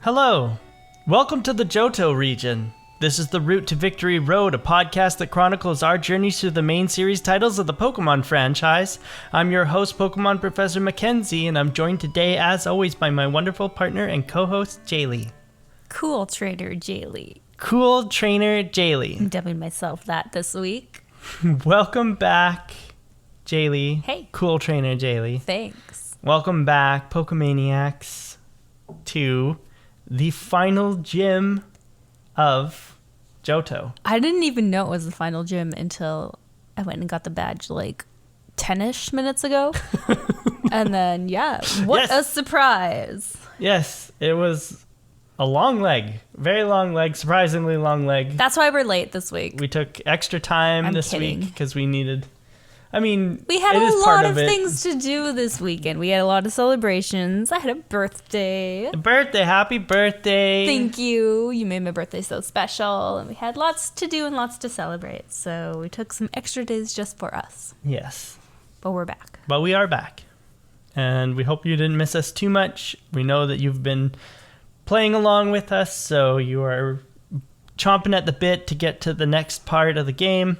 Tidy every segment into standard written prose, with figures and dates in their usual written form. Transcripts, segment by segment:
Hello. Welcome to the Johto region. This is the Route to Victory Road, a podcast that chronicles our journeys through the main series titles of the Pokemon franchise. I'm your host, Pokemon Professor Mackenzie, and I'm joined today, as always, by my wonderful partner and co-host, Jaylee. Cool Trainer Jaylee. Cool Trainer Jaylee. I'm dubbing myself that this week. Welcome back, Jaylee. Hey. Cool Trainer Jaylee. Thanks. Welcome back, Pokemaniacs, to the final gym of Johto. I didn't even know it was the final gym until I went and got the badge like 10-ish minutes ago. And then, what a surprise. Yes, it was a long leg. Very long leg, surprisingly long leg. That's why we're late this week. We took extra time this week because we needed... we had a lot of things to do this weekend. We had a lot of celebrations. I had a birthday. Happy birthday. Thank you. You made my birthday so special. And we had lots to do and lots to celebrate. So we took some extra days just for us. Yes. But we're back. But we are back. And we hope you didn't miss us too much. We know that you've been playing along with us, so you are chomping at the bit to get to the next part of the game.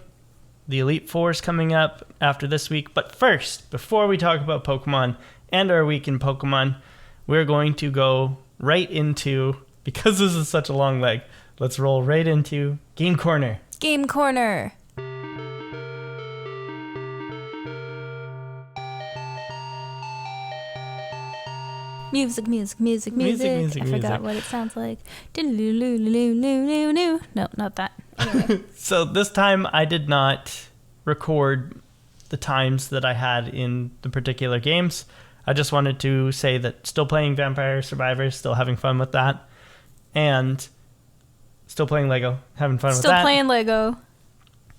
The Elite Four is coming up after this week. But first, before we talk about Pokemon and our week in Pokemon, we're going to go right into, because this is such a long leg, let's roll right into Game Corner. Game Corner. Music. I forgot what it sounds like. No, not that. Anyway. So this time I did not record the times that I had in the particular games. I just wanted to say that still playing Vampire Survivors, still having fun with that. And still playing Lego, having fun with that. Still playing Lego.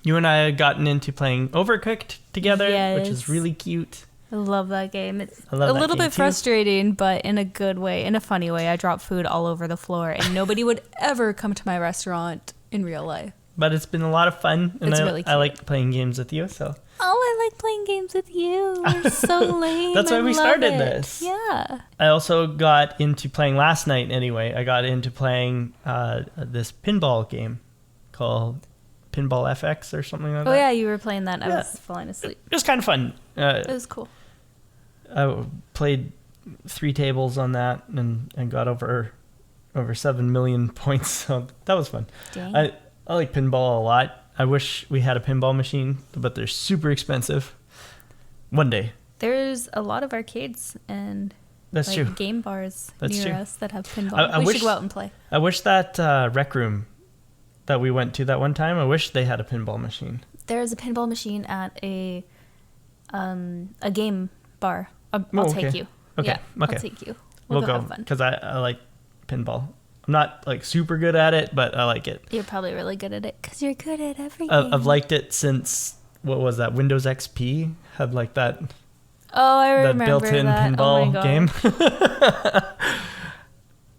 You and I had gotten into playing Overcooked together, yes. Which is really cute. I love that game. It's a little bit frustrating, but in a good way, in a funny way. I drop food all over the floor, and nobody would ever come to my restaurant in real life. But it's been a lot of fun, and it's really cute. I like playing games with you. So. Oh, I like playing games with you. You're so lame. That's why we started this. Yeah. I also got into playing last night anyway. I got into playing this pinball game called Pinball FX or something like that. Oh, yeah, you were playing that. I was falling asleep. It was kind of fun. It was cool. I played 3 tables on that and got over 7 million points. So that was fun. Dang. I like pinball a lot. I wish we had a pinball machine, but they're super expensive. One day. There's a lot of arcades and That's true. Game bars That's near true. us that have pinball. We should go out and play. I wish that rec room that we went to that one time, I wish they had a pinball machine. There's a pinball machine at a game bar. I'll take you. Okay. Yeah, okay. I'll take you. We'll go go have fun. because I like pinball. I'm not like super good at it, but I like it. You're probably really good at it because you're good at everything. I've liked it since, what was that? Windows XP had like that. Oh, I remember that built-in pinball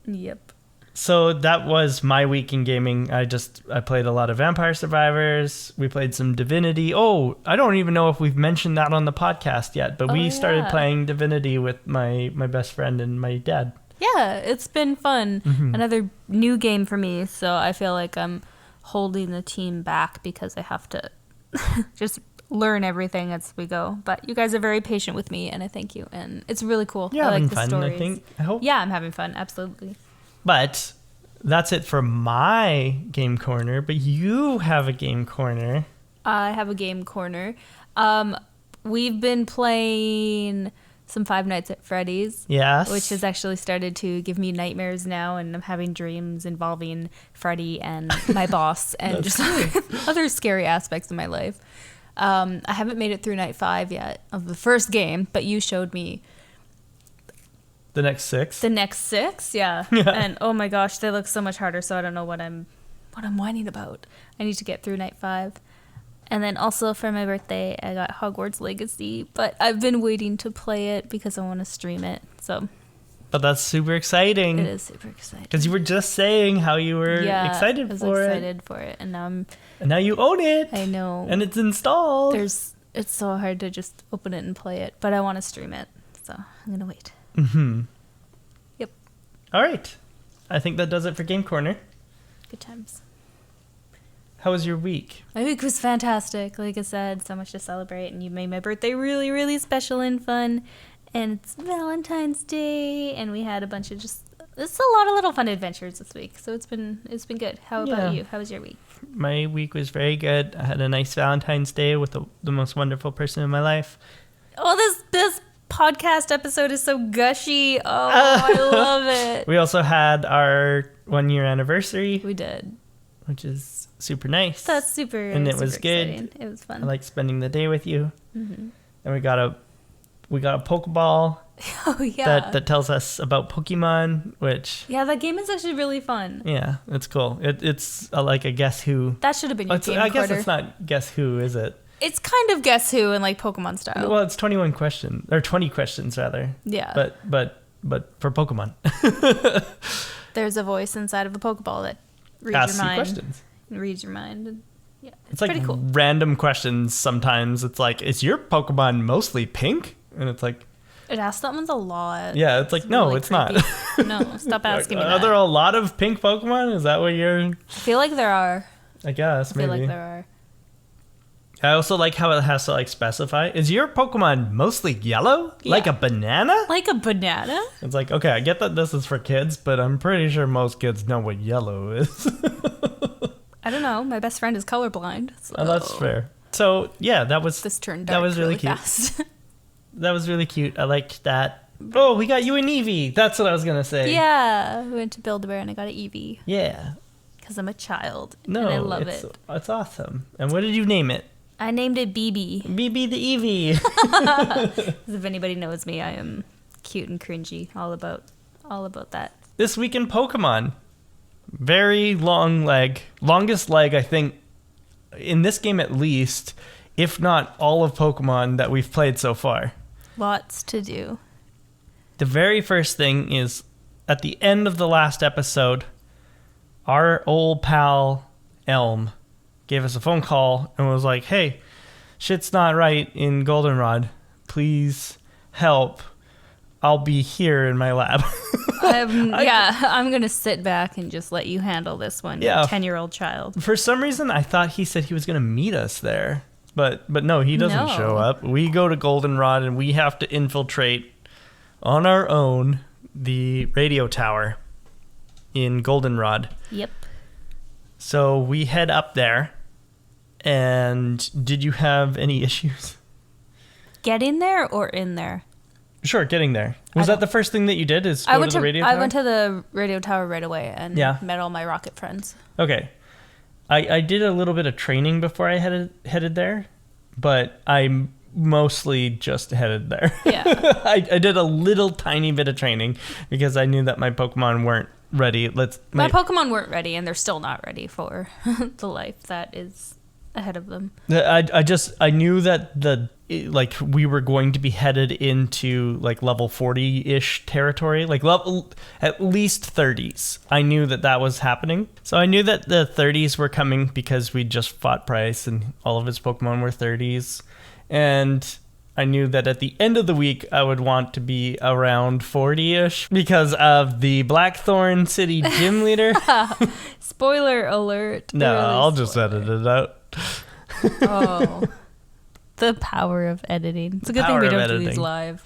game. Yep. So that was my week in gaming. I played a lot of Vampire Survivors. We played some Divinity. Oh, I don't even know if we've mentioned that on the podcast yet, but we started playing Divinity with my best friend and my dad. Yeah, it's been fun. Mm-hmm. Another new game for me, so I feel like I'm holding the team back because I have to just learn everything as we go. But you guys are very patient with me, and I thank you. And it's really cool. You're I having like the fun, stories. I think. I hope. Yeah, I'm having fun. Absolutely. But that's it for my game corner. But you have a game corner. I have a game corner. We've been playing some Five Nights at Freddy's. Yes. Which has actually started to give me nightmares now, and I'm having dreams involving Freddy and my boss and just other scary aspects of my life. I haven't made it through night 5 yet of the first game, but you showed me the next 6. the next 6, yeah. And oh my gosh, they look so much harder, so I don't know what I'm whining about. I need to get through night 5. And then also for my birthday, I got Hogwarts Legacy, but I've been waiting to play it because I want to stream it. So But that's super exciting. it is super exciting. Because you were just saying how you were excited for it. excited for it, and now you own it. I know. And it's installed. It's so hard to just open it and play it, but I want to stream it, so I'm gonna wait. Mm-hmm. Yep. All right. I think that does it for Game Corner. Good times. How was your week? My week was fantastic. Like I said, so much to celebrate, and you made my birthday really, really special and fun. And it's Valentine's Day, and we had a bunch of it's a lot of little fun adventures this week. So it's been good. How about you? How was your week? My week was very good. I had a nice Valentine's Day with the most wonderful person in my life. Oh, this podcast episode is so gushy. Oh, I love it. We also had our 1-year anniversary. We did. Which is super nice. That's super. And it super was good. Exciting. It was fun. I liked spending the day with you. Mm-hmm. And we got a Pokeball. Oh yeah. That tells us about Pokemon, which. Yeah, that game is actually really fun. Yeah, it's cool. It's like a Guess Who. That should have been your game I guess quarter. it's not Guess Who, is it? It's kind of Guess Who in like Pokemon style. Well, it's 21 questions or 20 questions rather. Yeah. But for Pokemon. There's a voice inside of a Pokeball that reads Asks your mind. questions. Reads your mind. And yeah, it's like pretty cool. Random questions sometimes. It's like, is your Pokemon mostly pink? And it's like, it asks that one's a lot. yeah, it's like, no, really it's not. No, stop asking me that. Are there a lot of pink Pokemon? Is that what you're... I feel like there are. I guess, maybe. I feel like there are. I also like how it has to like specify. Is your Pokemon mostly yellow? Yeah. Like a banana? Like a banana? It's like, okay, I get that this is for kids, but I'm pretty sure most kids know what yellow is. I don't know. My best friend is colorblind. So Oh, that's fair. So yeah, this turned dark. That was really cute. Fast. That was really cute. I liked that. Oh, we got you an Eevee. That's what I was gonna say. Yeah, we went to Build-A-Bear and I got an Eevee. Yeah. Because I'm a child. No, and I love it. It's awesome. And what did you name it? I named it BB. BB the Eevee. If anybody knows me, I am cute and cringy. All about that. This week in Pokemon, very long leg, longest leg I think in this game at least, if not all of Pokemon that we've played so far. Lots to do. The very first thing is at the end of the last episode, our old pal Elm gave us a phone call and was like, hey, shit's not right in Goldenrod. Please help. I'll be here in my lab. I'm going to sit back and just let you handle this one, 10-year-old child. For some reason, I thought he said he was going to meet us there. But no, he doesn't show up. We go to Goldenrod and we have to infiltrate on our own the radio tower in Goldenrod. Yep. So we head up there. And did you have any issues? Getting there or in there? Sure, getting there. Was that the first thing that you did? Is go to the radio tower? I went to the radio tower right away and met all my rocket friends. Okay. I did a little bit of training before I headed there, but I mostly just headed there. Yeah. I did a little tiny bit of training because I knew that my Pokemon weren't ready. My Pokemon weren't ready, and they're still not ready for the life that is ahead of them. I knew that we were going to be headed into like level 40-ish territory, like level at least 30s. I knew that was happening. So I knew that the 30s were coming because we just fought Price and all of his Pokemon were 30s. And I knew that at the end of the week, I would want to be around 40-ish because of the Blackthorn City gym leader. Spoiler alert. No, really I'll just edit it out. Oh, the power of editing. It's a good thing we don't do these live.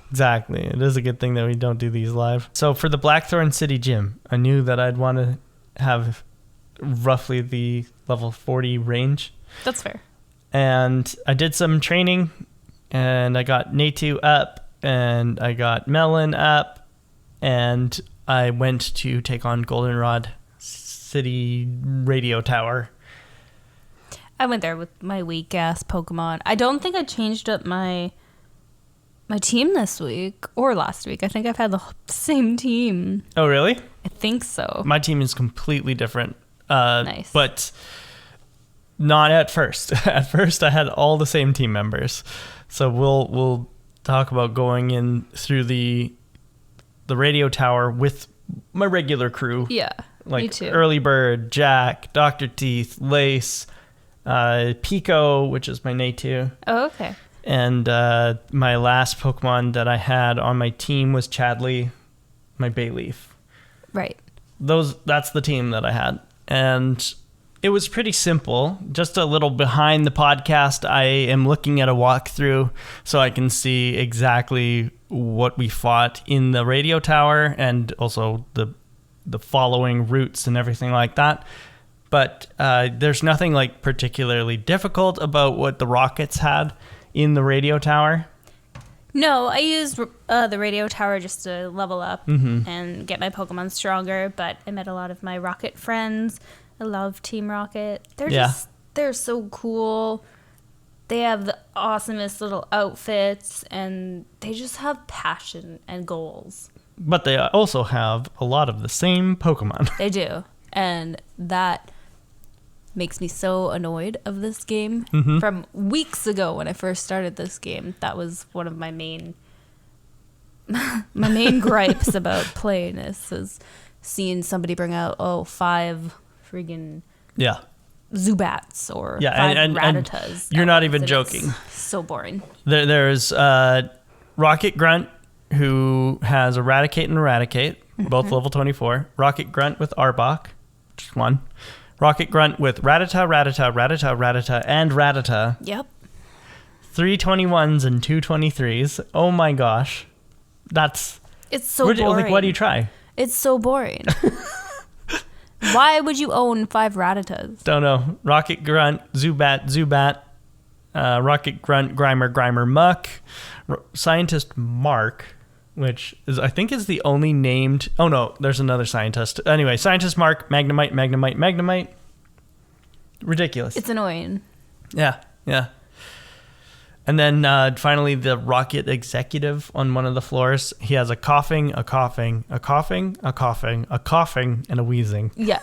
Exactly. It is a good thing that we don't do these live. So for the Blackthorn City gym, I knew that I'd want to have roughly the level 40 range. That's fair. And I did some training, and I got Natu up, and I got Melon up, and I went to take on Goldenrod City radio tower. I went there with my weak ass Pokemon. I don't think I changed up my team this week or last week. I think I've had the same team. Oh, really? I think so. My team is completely different. Nice. But not at first. At first, I had all the same team members. So we'll talk about going in through the radio tower with my regular crew. Yeah, like me too. Early Bird, Jack, Dr. Teeth, Lace, Pico, which is my Natu. Oh, okay. And my last Pokemon that I had on my team was Chadley, my Bayleaf. Right. that's the team that I had. And it was pretty simple. Just a little behind the podcast, I am looking at a walkthrough so I can see exactly what we fought in the radio tower and also the following routes and everything like that. But there's nothing like particularly difficult about what the rockets had in the radio tower. No, I used the radio tower just to level up and get my Pokemon stronger, but I met a lot of my Rocket friends. I love Team Rocket. They're so cool. They have the awesomest little outfits, and they just have passion and goals. But they also have a lot of the same Pokemon. They do, and that makes me so annoyed of this game. From weeks ago when I first started this game, that was one of my main gripes about playing this, is seeing somebody bring out 5 friggin' Zubats or 5 Rattatas. You're not even joking. So boring. There's Rocket Grunt, who has Eradicate and Eradicate, both level 24. Rocket Grunt with Arbok, just one. Rocket Grunt with Rattata, Rattata, Rattata, Rattata, and Rattata. Yep. 3 21s and 2 23s. Oh my gosh. It's so boring. Like, what do you try? It's so boring. Why would you own 5 Rattatas? Don't know. Rocket Grunt, Zubat, Rocket Grunt, Grimer, Muck, Scientist Mark, which I think is the only named... Oh, no, there's another scientist. Anyway, Scientist Mark, Magnemite. Ridiculous. It's annoying. Yeah. And then finally, the Rocket Executive on one of the floors. He has a coughing, and a wheezing. Yeah.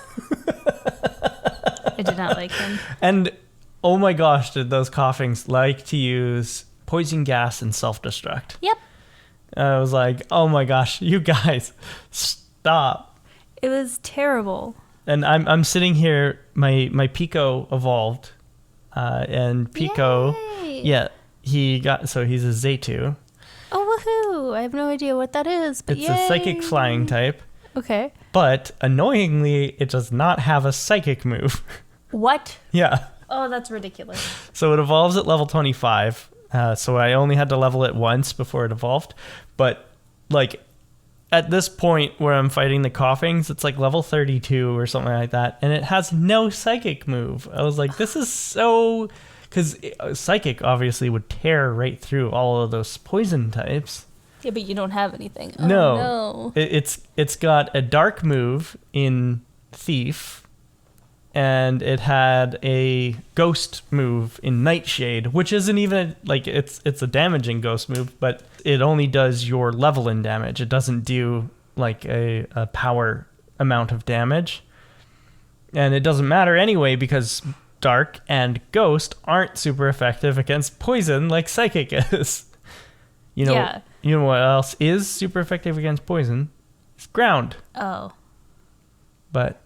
I did not like him. And, oh my gosh, did those coughings like to use poison gas and self-destruct. Yep. I was like, oh my gosh, you guys, stop. It was terrible. And I'm sitting here, my Pico evolved, and Pico, Yay. he's a Zaytu. Oh, woohoo. I have no idea what that is, but It's a psychic flying type. Okay. But, annoyingly, it does not have a psychic move. What? Yeah. Oh, that's ridiculous. So it evolves at level 25. So I only had to level it once before it evolved. But, like, at this point where I'm fighting the coughings, it's like level 32 or something like that. And it has no psychic move. I was like, this is so... Because psychic obviously would tear right through all of those poison types. Yeah, but you don't have anything. Oh, no. It's got a dark move in Thief. And it had a ghost move in Nightshade, which isn't even, like, it's a damaging ghost move, but it only does your level in damage. It doesn't do, like, a power amount of damage. And it doesn't matter anyway, because Dark and Ghost aren't super effective against poison like Psychic is. You know what else is super effective against poison? It's Ground. Oh. But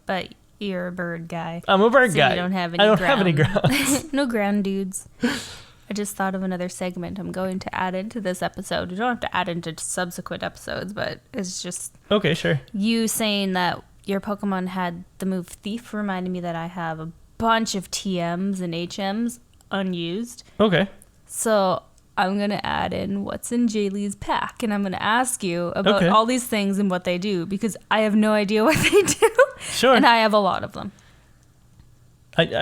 you're a bird guy. I'm a bird guy. You don't have any I don't have any grounds. No ground dudes. I just thought of another segment I'm going to add into this episode. You don't have to add into subsequent episodes, but it's just... Okay, sure. You saying that your Pokemon had the move Thief reminded me that I have a bunch of TMs and HMs unused. Okay. So I'm going to add in what's in Jaylee's pack, and I'm going to ask you about all these things and what they do, because I have no idea what they do. Sure. And I have a lot of them.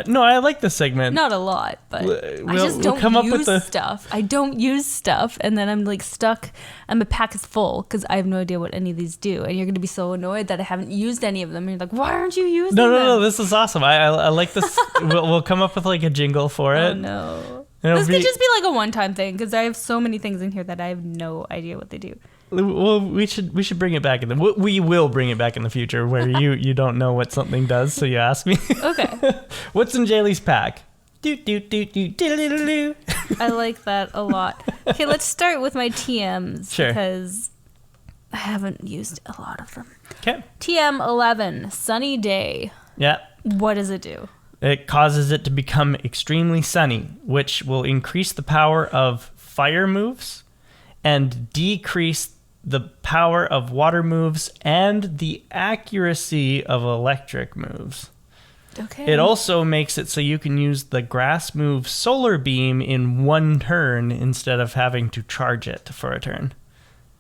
No, I like this segment. Not a lot, but I just don't use stuff. I don't use stuff, and then I'm like stuck. And my pack is full because I have no idea what any of these do, and you're going to be so annoyed that I haven't used any of them. And you're like, why aren't you using them? No, this is awesome. I like this. we'll come up with like a jingle for it. Oh, no. This could just be like a one-time thing, because I have so many things in here that I have no idea what they do. Well, we should bring it back we will bring it back in the future, where you don't know what something does, so you ask me. Okay. What's in Jaylee's pack? I like that a lot. Okay, let's start with my TMs. Sure. Because I haven't used a lot of them. Okay. TM 11, Sunny Day. Yeah. What does it do? It causes it to become extremely sunny, which will increase the power of fire moves and decrease the power of water moves, and the accuracy of electric moves. Okay. It also makes it so you can use the grass move Solar Beam in one turn instead of having to charge it for a turn.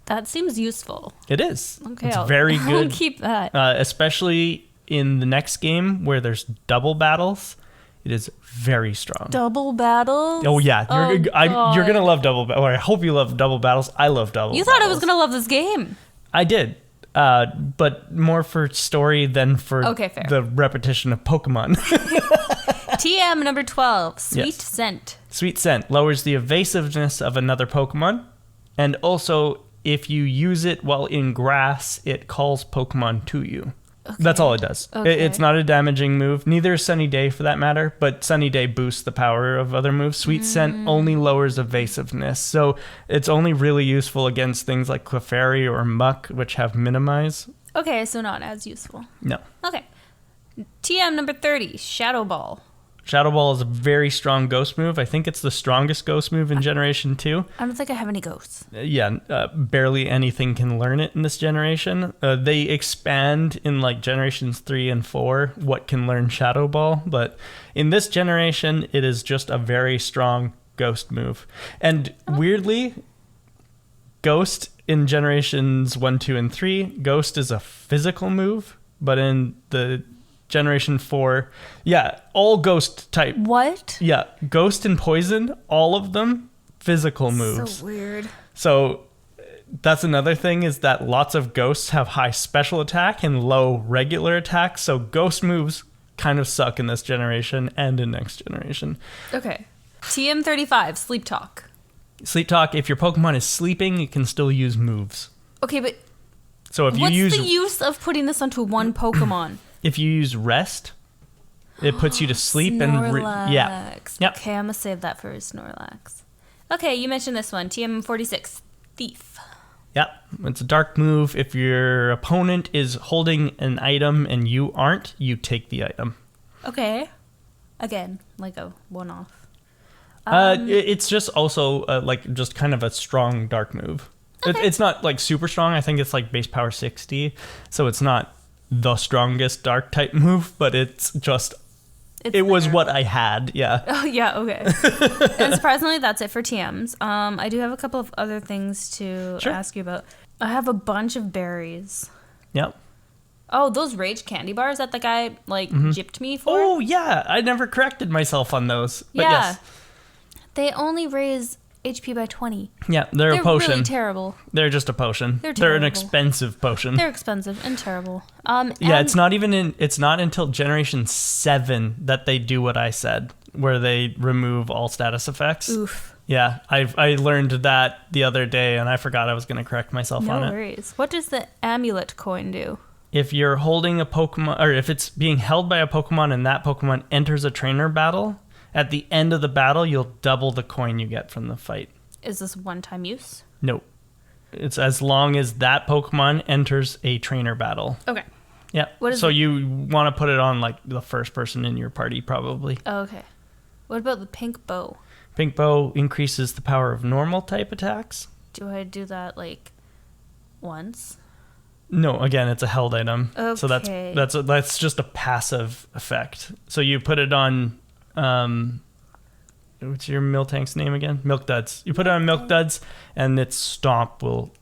That seems useful. It is. Okay, It's very good. I'll keep that. Especially in the next game where there's double battles. It is very strong. Double battles? Oh, yeah. You're going to love double battles. Or I hope you love double battles. I love double battles. You thought I was going to love this game. I did. But more for story than for the repetition of Pokemon. TM number 12, Sweet Yes. Scent. Sweet Scent lowers the evasiveness of another Pokemon. And also, if you use it while in grass, it calls Pokemon to you. Okay. That's all it does. Okay. It's not a damaging move. Neither is Sunny Day for that matter, but Sunny Day boosts the power of other moves. Sweet Scent only lowers evasiveness, so it's only really useful against things like Clefairy or Muck, which have Minimize. Okay, so not as useful. No. Okay. TM number 30, Shadow Ball. Shadow Ball is a very strong ghost move. I think it's the strongest ghost move in Generation 2. I don't think I have any ghosts. Barely anything can learn it in this generation. They expand in like Generations 3 and 4 what can learn Shadow Ball, but in this generation, it is just a very strong ghost move. And weirdly, Ghost in Generations 1, 2, and 3, Ghost is a physical move, but in the Generation 4, all ghost type. What? Yeah, Ghost and Poison, all of them, physical moves. So weird. So that's another thing is that lots of ghosts have high special attack and low regular attack. So ghost moves kind of suck in this generation and in next generation. Okay. TM 35, Sleep Talk. Sleep Talk, if your Pokemon is sleeping, you can still use moves. Okay, but so if what's the use of putting this onto one Pokemon? If you use rest, it puts you to sleep. Snorlax. Yep. Okay, I'm going to save that for Snorlax. Okay, you mentioned this one. TM 46, Thief. Yep. It's a dark move. If your opponent is holding an item and you aren't, you take the item. Okay. Again, like a one-off. It's just also just kind of a strong dark move. Okay. It's not like super strong. I think it's like base power 60. So it's not the strongest dark type move, but it was what I had. Yeah. Oh yeah. Okay. And surprisingly, that's it for TMs. I do have a couple of other things to ask you about. I have a bunch of berries. Yep. Oh, those Rage candy bars that the guy gypped me for. Oh yeah, I never corrected myself on those. But yeah. Yes. They only raise HP by 20. Yeah, they're a potion. They're really terrible. They're just a potion. They're an expensive potion. They're expensive and terrible. It's not until Generation 7 that they do what I said, where they remove all status effects. Oof. Yeah, I learned that the other day, and I forgot I was going to correct myself on it. No worries. What does the amulet coin do? If you're holding a Pokemon, or if it's being held by a Pokemon and that Pokemon enters a trainer battle, at the end of the battle, you'll double the coin you get from the fight. Is this one-time use? No. It's as long as that Pokemon enters a trainer battle. Okay. Yeah. So you want to put it on like the first person in your party, probably. Oh, okay. What about the pink bow? Pink bow increases the power of normal type attacks. Do I do that once? No, again, it's a held item. Okay. So that's just a passive effect. So you put it on what's your Miltank's name again? Milk Duds. You put it on Milk Duds and its stomp will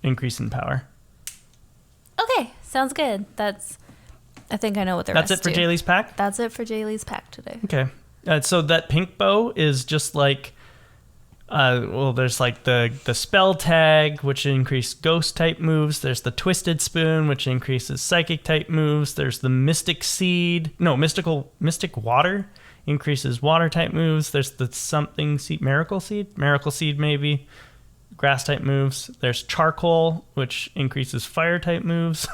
increase in power. Okay, sounds good. I think I know what the rest do. That's it for Jaylee's pack? That's it for Jaylee's pack today. Okay. So that pink bow is just like there's like the spell tag, which increases ghost type moves. There's the twisted spoon, which increases psychic type moves. There's the mystic water, increases water type moves. There's the something seed, miracle seed maybe, grass type moves. There's charcoal, which increases fire type moves.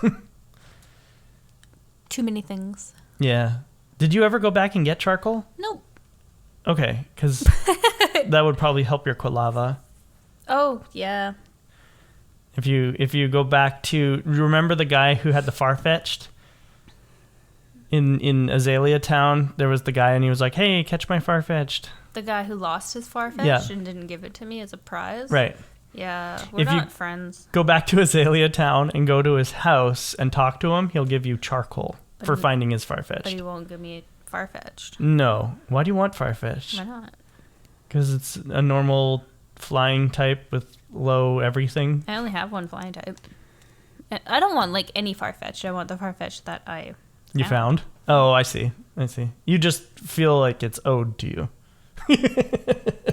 Too many things. Yeah. Did you ever go back and get charcoal? Nope. Okay, because that would probably help your Quilava. Oh, yeah. If you go back to, remember the guy who had the Farfetch'd? In Azalea Town, there was the guy and he was like, hey, catch my Farfetch'd. The guy who lost his Farfetch'd and didn't give it to me as a prize? Right. Yeah, we're If you- not friends. Go back to Azalea Town and go to his house and talk to him. He'll give you charcoal for finding his But he Farfetch'd. won't give me Farfetch'd. No. Why do you want Farfetch'd? Why not? Because it's a normal flying type with low everything. I only have one flying type. And I don't want like any Farfetch'd. I want the Farfetch'd that I You found? Oh, I see. You just feel like it's owed to you.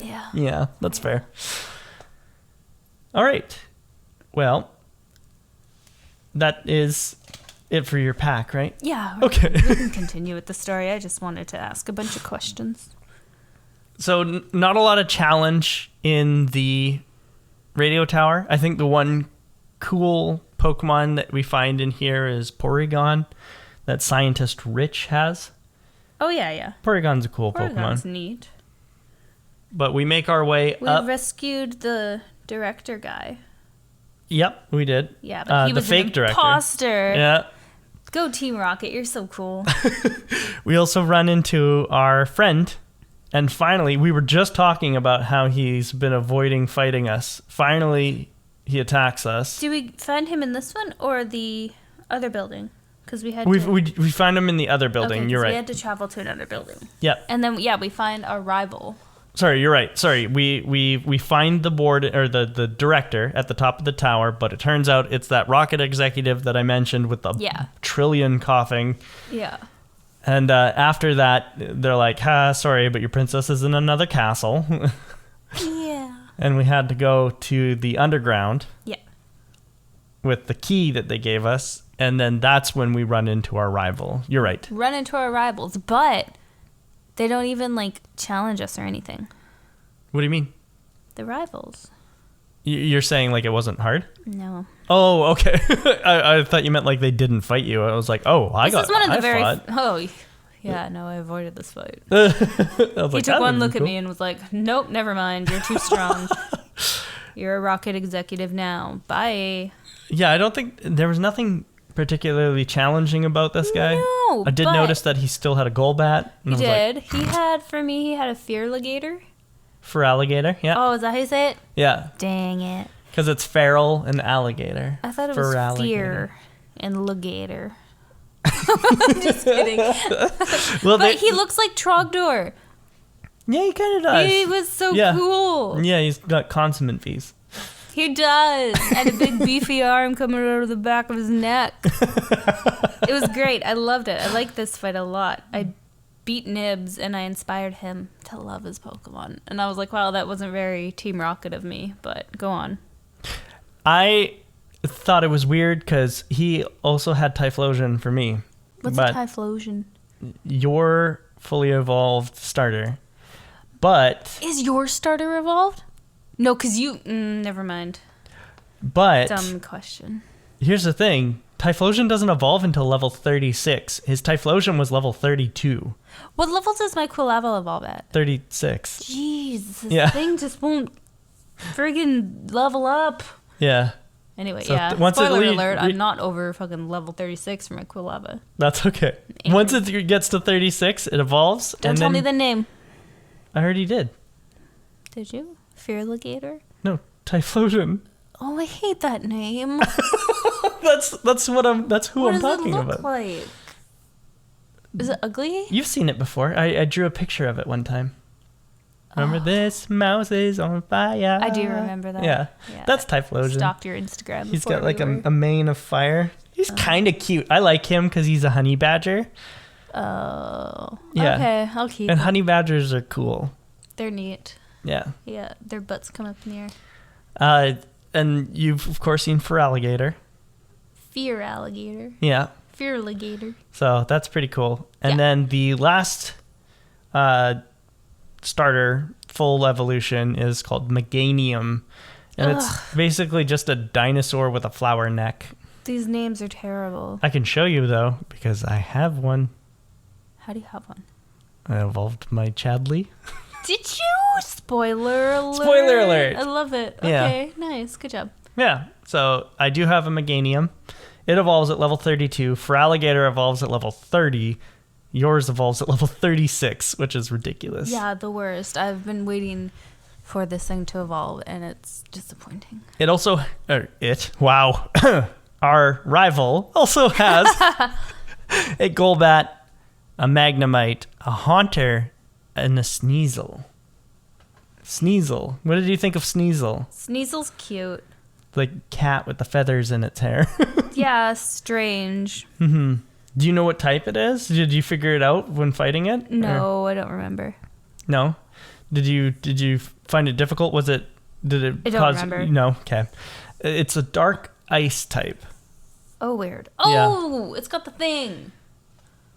Yeah. Yeah, that's fair. All right. Well, that is it for your pack, right? Yeah. Okay. We can continue with the story. I just wanted to ask a bunch of questions. So not a lot of challenge in the radio tower. I think the one cool Pokemon that we find in here is Porygon that scientist Rich has. Oh, yeah. Porygon's a cool Porygon's Pokemon. neat. But we make our way We up. rescued the director guy. Yep, we did. Yeah, but he the was fake an director. imposter. Yeah. Go Team Rocket. You're so cool. We also run into our friend. And finally, we were just talking about how he's been avoiding fighting us. Finally, he attacks us. Do we find him in this one or the other building? Because we had We to... find him in the other building. Okay, 'cause You're right. we had to travel to another building. Yep. And then, we find our rival. Sorry, you're right. Sorry, we find the board or the director at the top of the tower, but it turns out it's that rocket executive that I mentioned with the trillion coughing. Yeah. And after that, they're like, sorry, but your princess is in another castle. Yeah. And we had to go to the underground. Yeah. With the key that they gave us, and then that's when we run into our rival. You're right. Run into our rivals, but they don't even, like, challenge us or anything. What do you mean? The rivals. You're saying, like, it wasn't hard? No. Oh, okay. I thought you meant, like, they didn't fight you. I was like, oh, This is one of the very... Oh, yeah, no, I avoided this fight. He took one look at me and was like, nope, never mind. You're too strong. You're a rocket executive now. Bye. Yeah, I don't think... There was nothing particularly challenging about this guy. No, I did notice that he still had a Golbat. He did. He had a Fearligator. For alligator, yeah. Oh, is that how you say it? Yeah. Dang it. Because it's feral and alligator. I thought it was Feraligator. fear and legator. Just kidding. Well, but he looks like Trogdor. Yeah, he kind of does. He was so cool. Yeah, he's got consummate V's. He does. And a big beefy arm coming out of the back of his neck. It was great. I loved it. I liked this fight a lot. I beat Nibs and I inspired him to love his Pokemon. And I was like, wow, that wasn't very Team Rocket of me, but go on. I thought it was weird because he also had Typhlosion for me. What's a Typhlosion? Your fully evolved starter. But... Is your starter evolved? No, because you... never mind. But... Dumb question. Here's the thing. Typhlosion doesn't evolve until level 36. His Typhlosion was level 32. What level does my Quilava evolve at? 36. Jeez, this thing just won't friggin' level up. Yeah. Anyway, so once spoiler alert, I'm not over fucking level 36 for my Quilava. That's okay. Once it gets to 36, it evolves. Don't tell me the name. I heard he did. Did you? Fearligator? No, Typhlosion. Oh, I hate that name. That's who I'm talking about. What does it look like? Is it ugly? You've seen it before. I drew a picture of it one time. Remember this mouse is on fire? I do remember that. Yeah. That's Typhlosion. Stalked your Instagram. He's got like a mane of fire. He's kind of cute. I like him because he's a honey badger. Oh. Yeah. Okay, I'll keep And him. honey badgers are cool. They're neat. Yeah. Yeah, their butts come up in the air. And you've, of course, seen Feraligator. Fear alligator. Yeah. Fearligator. So that's pretty cool. And then the last starter full evolution is called Meganium. And it's basically just a dinosaur with a flower neck. These names are terrible. I can show you, though, because I have one. How do you have one? I evolved my Chadley. Did you? Spoiler alert. Spoiler alert. I love it. Yeah. Okay, nice. Good job. Yeah, so I do have a Meganium. It evolves at level 32. Feraligator evolves at level 30. Yours evolves at level 36, which is ridiculous. Yeah, the worst. I've been waiting for this thing to evolve, and it's disappointing. It also, wow, our rival also has a Golbat, a Magnemite, a Haunter, and a Sneasel. Sneasel. What did you think of Sneasel? Sneasel's cute. The cat with the feathers in its hair. Yeah, strange. Mm-hmm. Do you know what type it is? Did you figure it out when fighting it? No, I don't remember. No? Did you find it difficult? Did it I don't cause... remember. No? Okay. It's a dark ice type. Oh, weird. Oh, It's got the thing.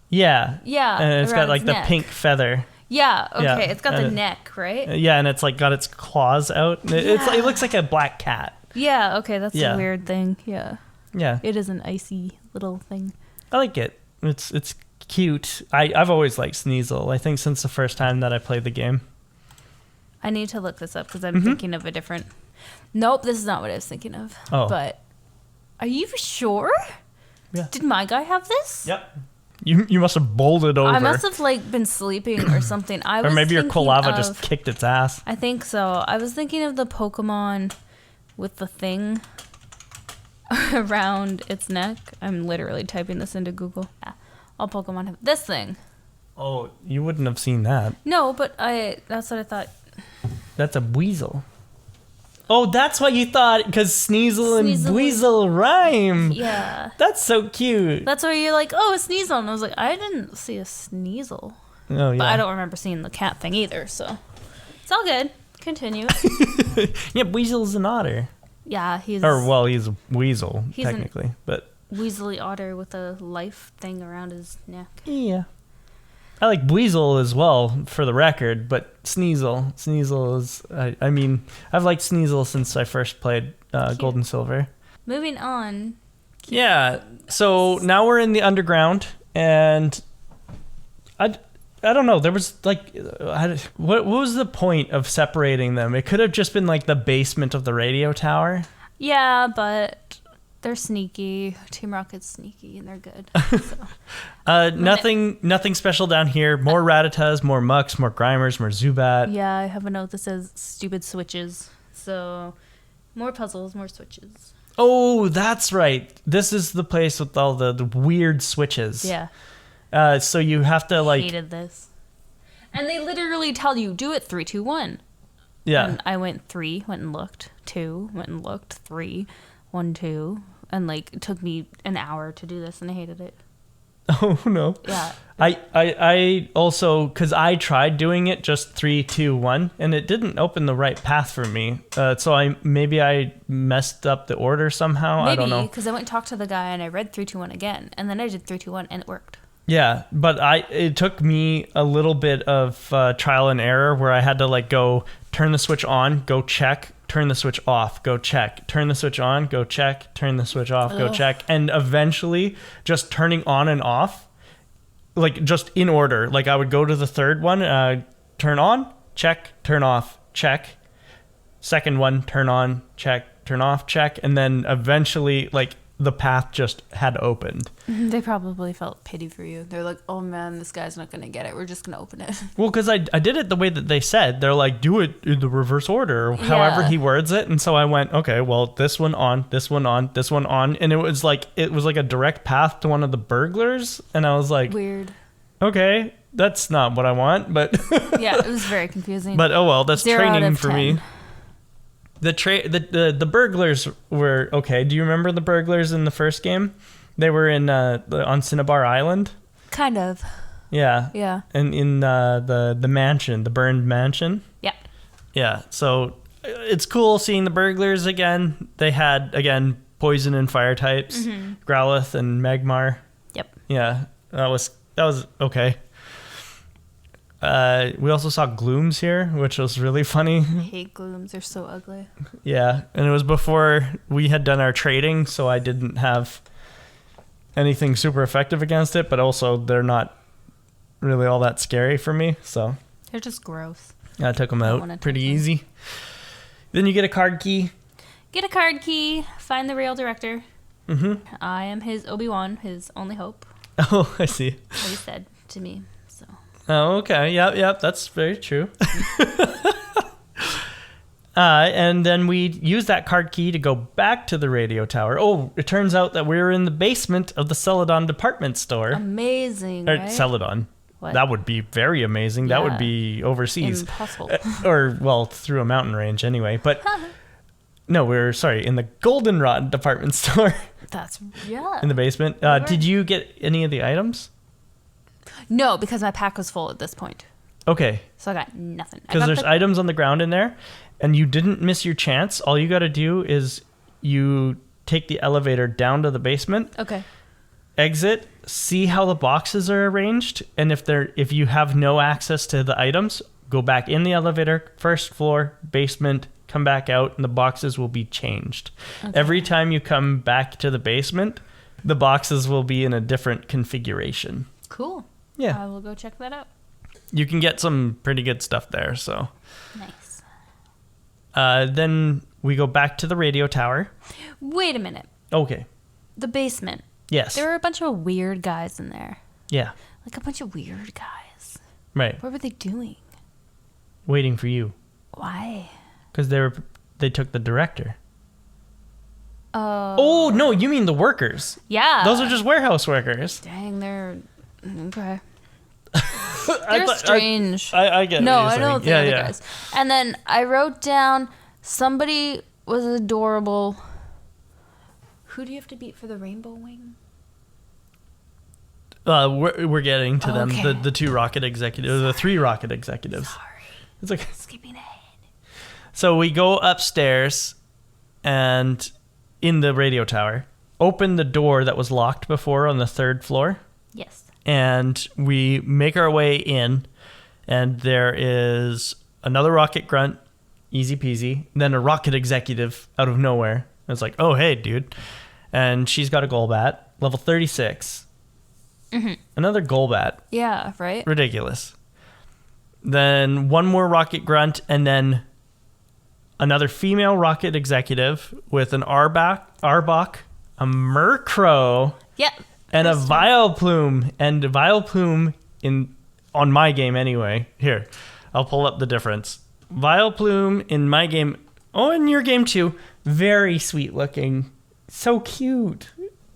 Yeah. Yeah. And it's got like the neck. pink feather. Yeah, okay. Yeah, It's got the neck, right? Yeah, and it's like got its claws out. It looks like a black cat. Yeah, okay. That's a weird thing. Yeah. Yeah. It is an icy little thing. I like it. It's cute. I've always liked Sneasel. I think since the first time that I played the game. I need to look this up because I'm thinking of a different... Nope, this is not what I was thinking of. Oh. But are you sure? Yeah. Did my guy have this? Yep. You must have bowled it over. I must have been sleeping or something. Or maybe your Kolava just kicked its ass. I think so. I was thinking of the Pokemon with the thing around its neck. I'm literally typing this into Google. Yeah. All Pokemon have this thing. Oh, you wouldn't have seen that. No, but that's what I thought. That's a Weasel. Oh, that's what you thought, because Sneasel and Weasel rhyme. Yeah. That's so cute. That's where you're like, oh, a Sneasel. And I was like, I didn't see a Sneasel. Oh, yeah. But I don't remember seeing the cat thing either, so. It's all good. Continue. Yeah, Weasel's an otter. Yeah, he's... Or, well, he's a weasel, He's technically. But Weaselly otter with a life thing around his neck. yeah. I like Weasel as well, for the record, but Sneasel is... I mean, I've liked Sneasel since I first played Gold and Silver. Moving on. Yeah, so now we're in the underground, and I don't know, there was like... what was the point of separating them? It could have just been like the basement of the radio tower. Yeah, but they're sneaky. Team Rocket's sneaky, and they're good. So. Nothing special down here. More Rattatas, more Mucks, more Grimers, more Zubat. Yeah, I have a note that says stupid switches. So, more puzzles, more switches. Oh, that's right. This is the place with all the weird switches. Yeah. So you have to like... Hated this. And they literally tell you, do it 3, 2, 1. Yeah. And I went 3, went and looked. 2, went and looked. 3, 1, 2. And like, it took me an hour to do this, and I hated it. Oh, no. Yeah. I also, because I tried doing it just 3, 2, 1, and it didn't open the right path for me. So I messed up the order somehow. Maybe, I don't know. because I went and talked to the guy, and I read 3, 2, 1 again. And then I did 3, 2, 1, and it worked. Yeah, but it took me a little bit of trial and error where I had to like go turn the switch on, go check, turn the switch off, go check, turn the switch on, go check, turn the switch off, go check, and eventually just turning on and off, like just in order. Like I would go to the third one, turn on, check, turn off, check, second one, turn on, check, turn off, check, and then eventually like the path just had opened. They probably felt pity for you. They're like, oh man, this guy's not going to get it. We're just going to open it. Well, because I did it the way that they said. They're like, do it in the reverse order, or however he words it. And so I went, okay, well, this one on, this one on, this one on. And it was like a direct path to one of the burglars. And I was like, weird. Okay, that's not what I want. But yeah, it was very confusing. But oh well, that's 0 training out of for 10. me. The burglars were okay. Do you remember the burglars in the first game? They were on Cinnabar Island. Kind of. Yeah. Yeah. And in the mansion, the burned mansion. Yeah. Yeah. So it's cool seeing the burglars again. They had again poison and fire types, Growlithe and Magmar. Yep. Yeah. That was okay. We also saw Glooms here, which was really funny. I hate Glooms. They're so ugly. Yeah, and it was before we had done our trading, so I didn't have anything super effective against it, but also they're not really all that scary for me, so... They're just gross. I took them out pretty easy. Then you get a card key. Get a card key. Find the real director. Mm-hmm. I am his Obi-Wan, his only hope. Oh, I see. What he said to me, so... Oh, okay. Yep, that's very true. And then we use that card key to go back to the radio tower. Oh, it turns out that we're in the basement of the Celadon department store. Amazing, Or right? Celadon. What? That would be very amazing. That would Yeah. be overseas. Impossible. Or, well, through a mountain range anyway. But, no, we're, sorry, in the Goldenrod department store That's, yeah. in the basement. Did you get any of the items? No, because my pack was full at this point. Okay. So I got nothing. Because there's items on the ground in there, and you didn't miss your chance. All you got to do is you take the elevator down to the basement, Okay. exit, see how the boxes are arranged, and if you have no access to the items, go back in the elevator, first floor, basement, come back out, and the boxes will be changed. Okay. Every time you come back to the basement, the boxes will be in a different configuration. Cool. Yeah. I will go check that out. You can get some pretty good stuff there, so. Nice. Then we go back to the radio tower. Wait a minute. Okay. The basement. Yes. There were a bunch of weird guys in there. Yeah. Like a bunch of weird guys. Right. What were they doing? Waiting for you. Why? Because they took the director. Oh. Oh, no, you mean the workers. Yeah. Those are just warehouse workers. Dang, they're... Okay. I They're strange. I get No, what I you're know saying. the other guys. And then I wrote down somebody was adorable. Who do you have to beat for the rainbow wing? We're getting to them. Okay. The two rocket executives, the three rocket executives. Sorry. It's like, Skipping ahead. so we go upstairs and in the radio tower, open the door that was locked before on the third floor. Yes. And we make our way in, and there is another rocket grunt, easy peasy, then a rocket executive out of nowhere. It's like, oh, hey, dude. And she's got a Golbat, level 36. Mm-hmm. Another Golbat. Yeah, right? Ridiculous. Then one more rocket grunt, and then another female rocket executive with an Arbok, a Murkrow, Yep. and a Vileplume. And Vileplume on my game anyway. Here, I'll pull up the difference. Vileplume in my game, in your game too, very sweet looking. So cute.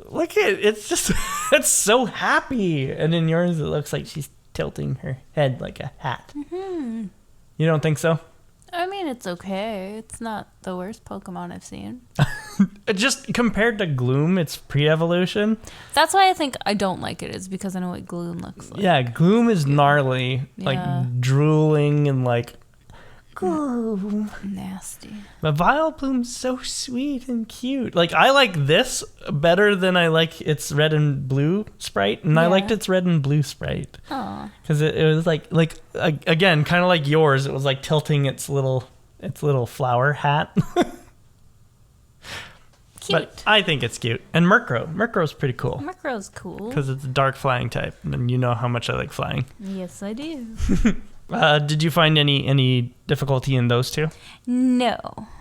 Look at it. It's just, it's so happy. And in yours, it looks like she's tilting her head like a hat. Mm-hmm. You don't think so? I mean, it's okay. It's not the worst Pokemon I've seen. Just compared to Gloom, it's pre-evolution. That's why I think I don't like it, is because I know what Gloom looks like. Yeah, Gloom is gnarly, Yeah. like drooling and like, Gloom. Nasty. But Vileplume's so sweet and cute. Like, I like this better than I like its red and blue sprite, and I Yeah. liked its red and blue sprite. Oh. Because it was like again, kind of like yours. It was like tilting its little flower hat. Cute. But I think it's cute. And Murkrow's pretty cool Murkrow's cool. because it's a dark flying type, and you know how much I like flying. Yes, I do. Did you find any difficulty in those two? No.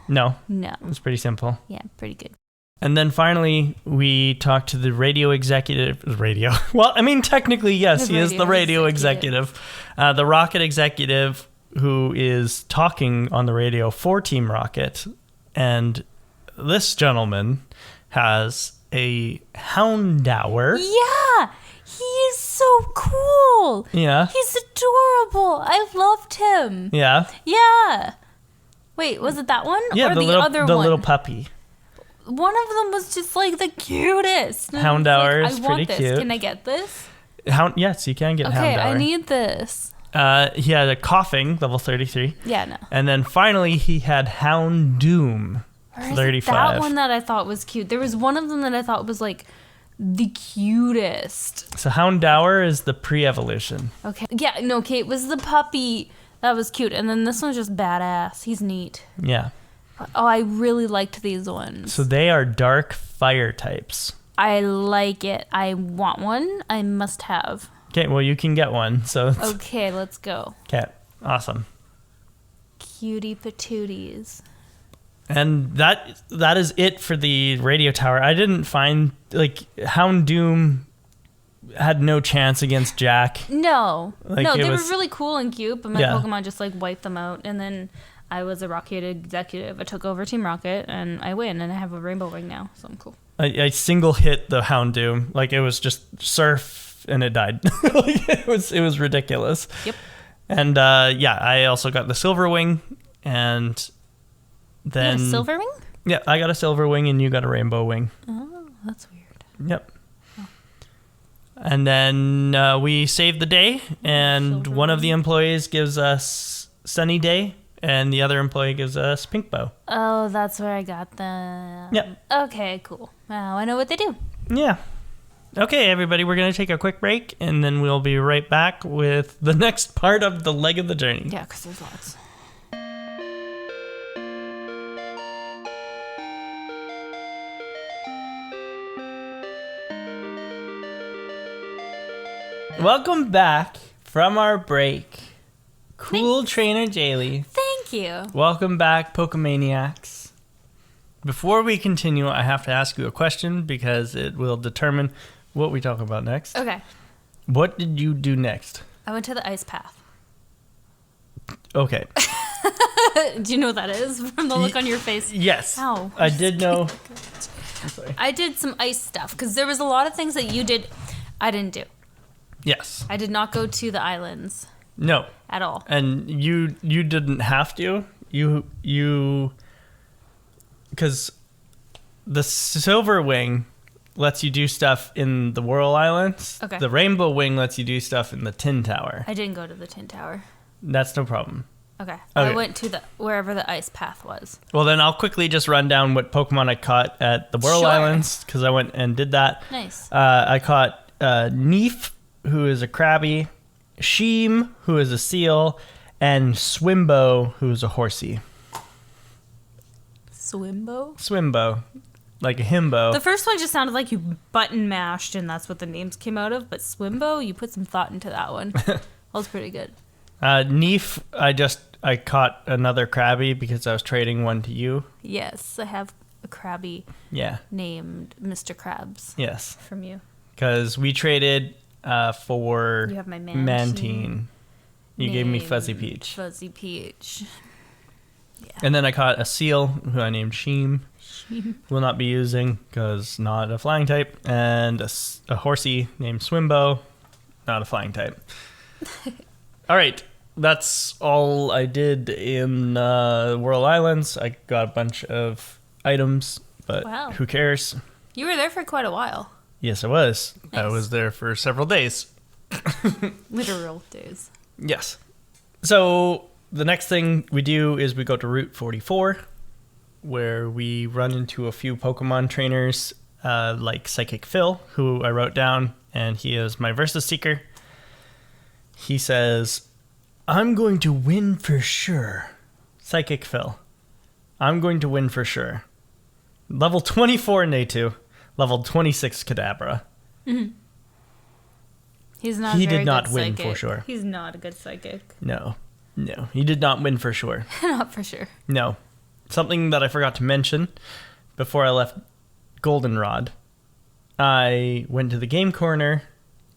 No, No. it was pretty simple. Yeah, pretty good. And then finally, we talked to the radio executive. Well, I mean, technically, yes, he is the radio executive. The rocket executive who is talking on the radio for Team Rocket. And this gentleman has a Houndour. Yeah! He is so cool! Yeah. He's adorable! I loved him! Yeah. Yeah! Wait, was it that one? Yeah, or the other the one? little puppy. One of them was just like the cutest. And I was Houndour like, is I want pretty this. cute. Can I get this? Yes, you can get Okay, Houndour. I need this. He had a coughing, level 33. Yeah, no. And then finally, he had Houndoom, Or is it 35. that one that I thought was cute? There was one of them that I thought was like the cutest. So Houndour is the pre-evolution. Okay. Yeah, no, okay, it was the puppy. That was cute. And then this one's just badass. He's neat. Yeah. Oh, I really liked these ones. So they are dark fire types. I like it. I want one. I must have. Okay, well, you can get one. So Okay, let's go. okay, awesome. Cutie patooties. And that is it for the radio tower. I didn't find, like, Houndoom had no chance against Jack. No. Like, no, it they was- were really cool and cute, but my Yeah. Pokemon just like wiped them out. And then I was a Rocket executive. I took over Team Rocket, and I win, and I have a Rainbow Wing now, so I'm cool. I single hit the Houndoom. Like, it was just surf, and it died. Like, it was ridiculous. Yep. And I also got the Silver Wing, and then... You got a Silver Wing? Yeah, I got a Silver Wing, and you got a Rainbow Wing. Oh, that's weird. Yep. Oh. And then we save the day, and one of the employees gives us Sunny Day, and the other employee gives us Pink Bow. Oh, that's where I got them. Yep. Okay, cool. Now I know what they do. Yeah. Okay, everybody, we're going to take a quick break, and then we'll be right back with the next part of the leg of the journey. Yeah, because there's lots. Welcome back from our break. Cool Trainer Jaylee. Thank you. Welcome back, Pokemaniacs. Before we continue, I have to ask you a question because it will determine what we talk about next. Okay. What did you do next? I went to the ice path. Okay. Do you know what that is from the look on your face? Yes. Ow. I did know. I'm sorry. I did some ice stuff because there was a lot of things that you did I didn't do. Yes. I did not go to the islands No. at all. And you didn't have to. You because the Silver Wing lets you do stuff in the Whirl Islands. Okay. The Rainbow Wing lets you do stuff in the Tin Tower. I didn't go to the Tin Tower. That's no problem. Okay. Okay. I went to wherever the ice path was. Well, then I'll quickly just run down what Pokemon I caught at the Whirl Sure. Islands, because I went and did that. Nice. I caught Neef, who is a Krabby, Sheem, who is a seal, and Swimbo, who is a horsey. Swimbo? Swimbo. Like a himbo. The first one just sounded like you button mashed and that's what the names came out of, but Swimbo, you put some thought into that one. That was pretty good. Neef, I caught another Krabby because I was trading one to you. Yes, I have a Krabby named Mr. Krabs Yes. from you. Because we traded for You have my Mantine. You gave me named Fuzzy Peach. Fuzzy Peach. Yeah. And then I caught a seal who I named Sheem. Will not be using because not a flying type. And a horsey named Swimbo, not a flying type. All right. That's all I did in Whirl Islands. I got a bunch of items, but who cares? You were there for quite a while. Yes, I was. Nice. I was there for several days. Literal days. Yes. So the next thing we do is we go to Route 44, where we run into a few Pokemon trainers like Psychic Phil, who I wrote down, and he is my Versus Seeker. He says, I'm going to win for sure. Psychic Phil. I'm going to win for sure. Level 24 Natu. Level 26 Kadabra. Mm-hmm. He's not. He a very did not good win psychic. for sure. He's not a good psychic. No, he did not win for sure. Not for sure. No. Something that I forgot to mention before I left Goldenrod. I went to the game corner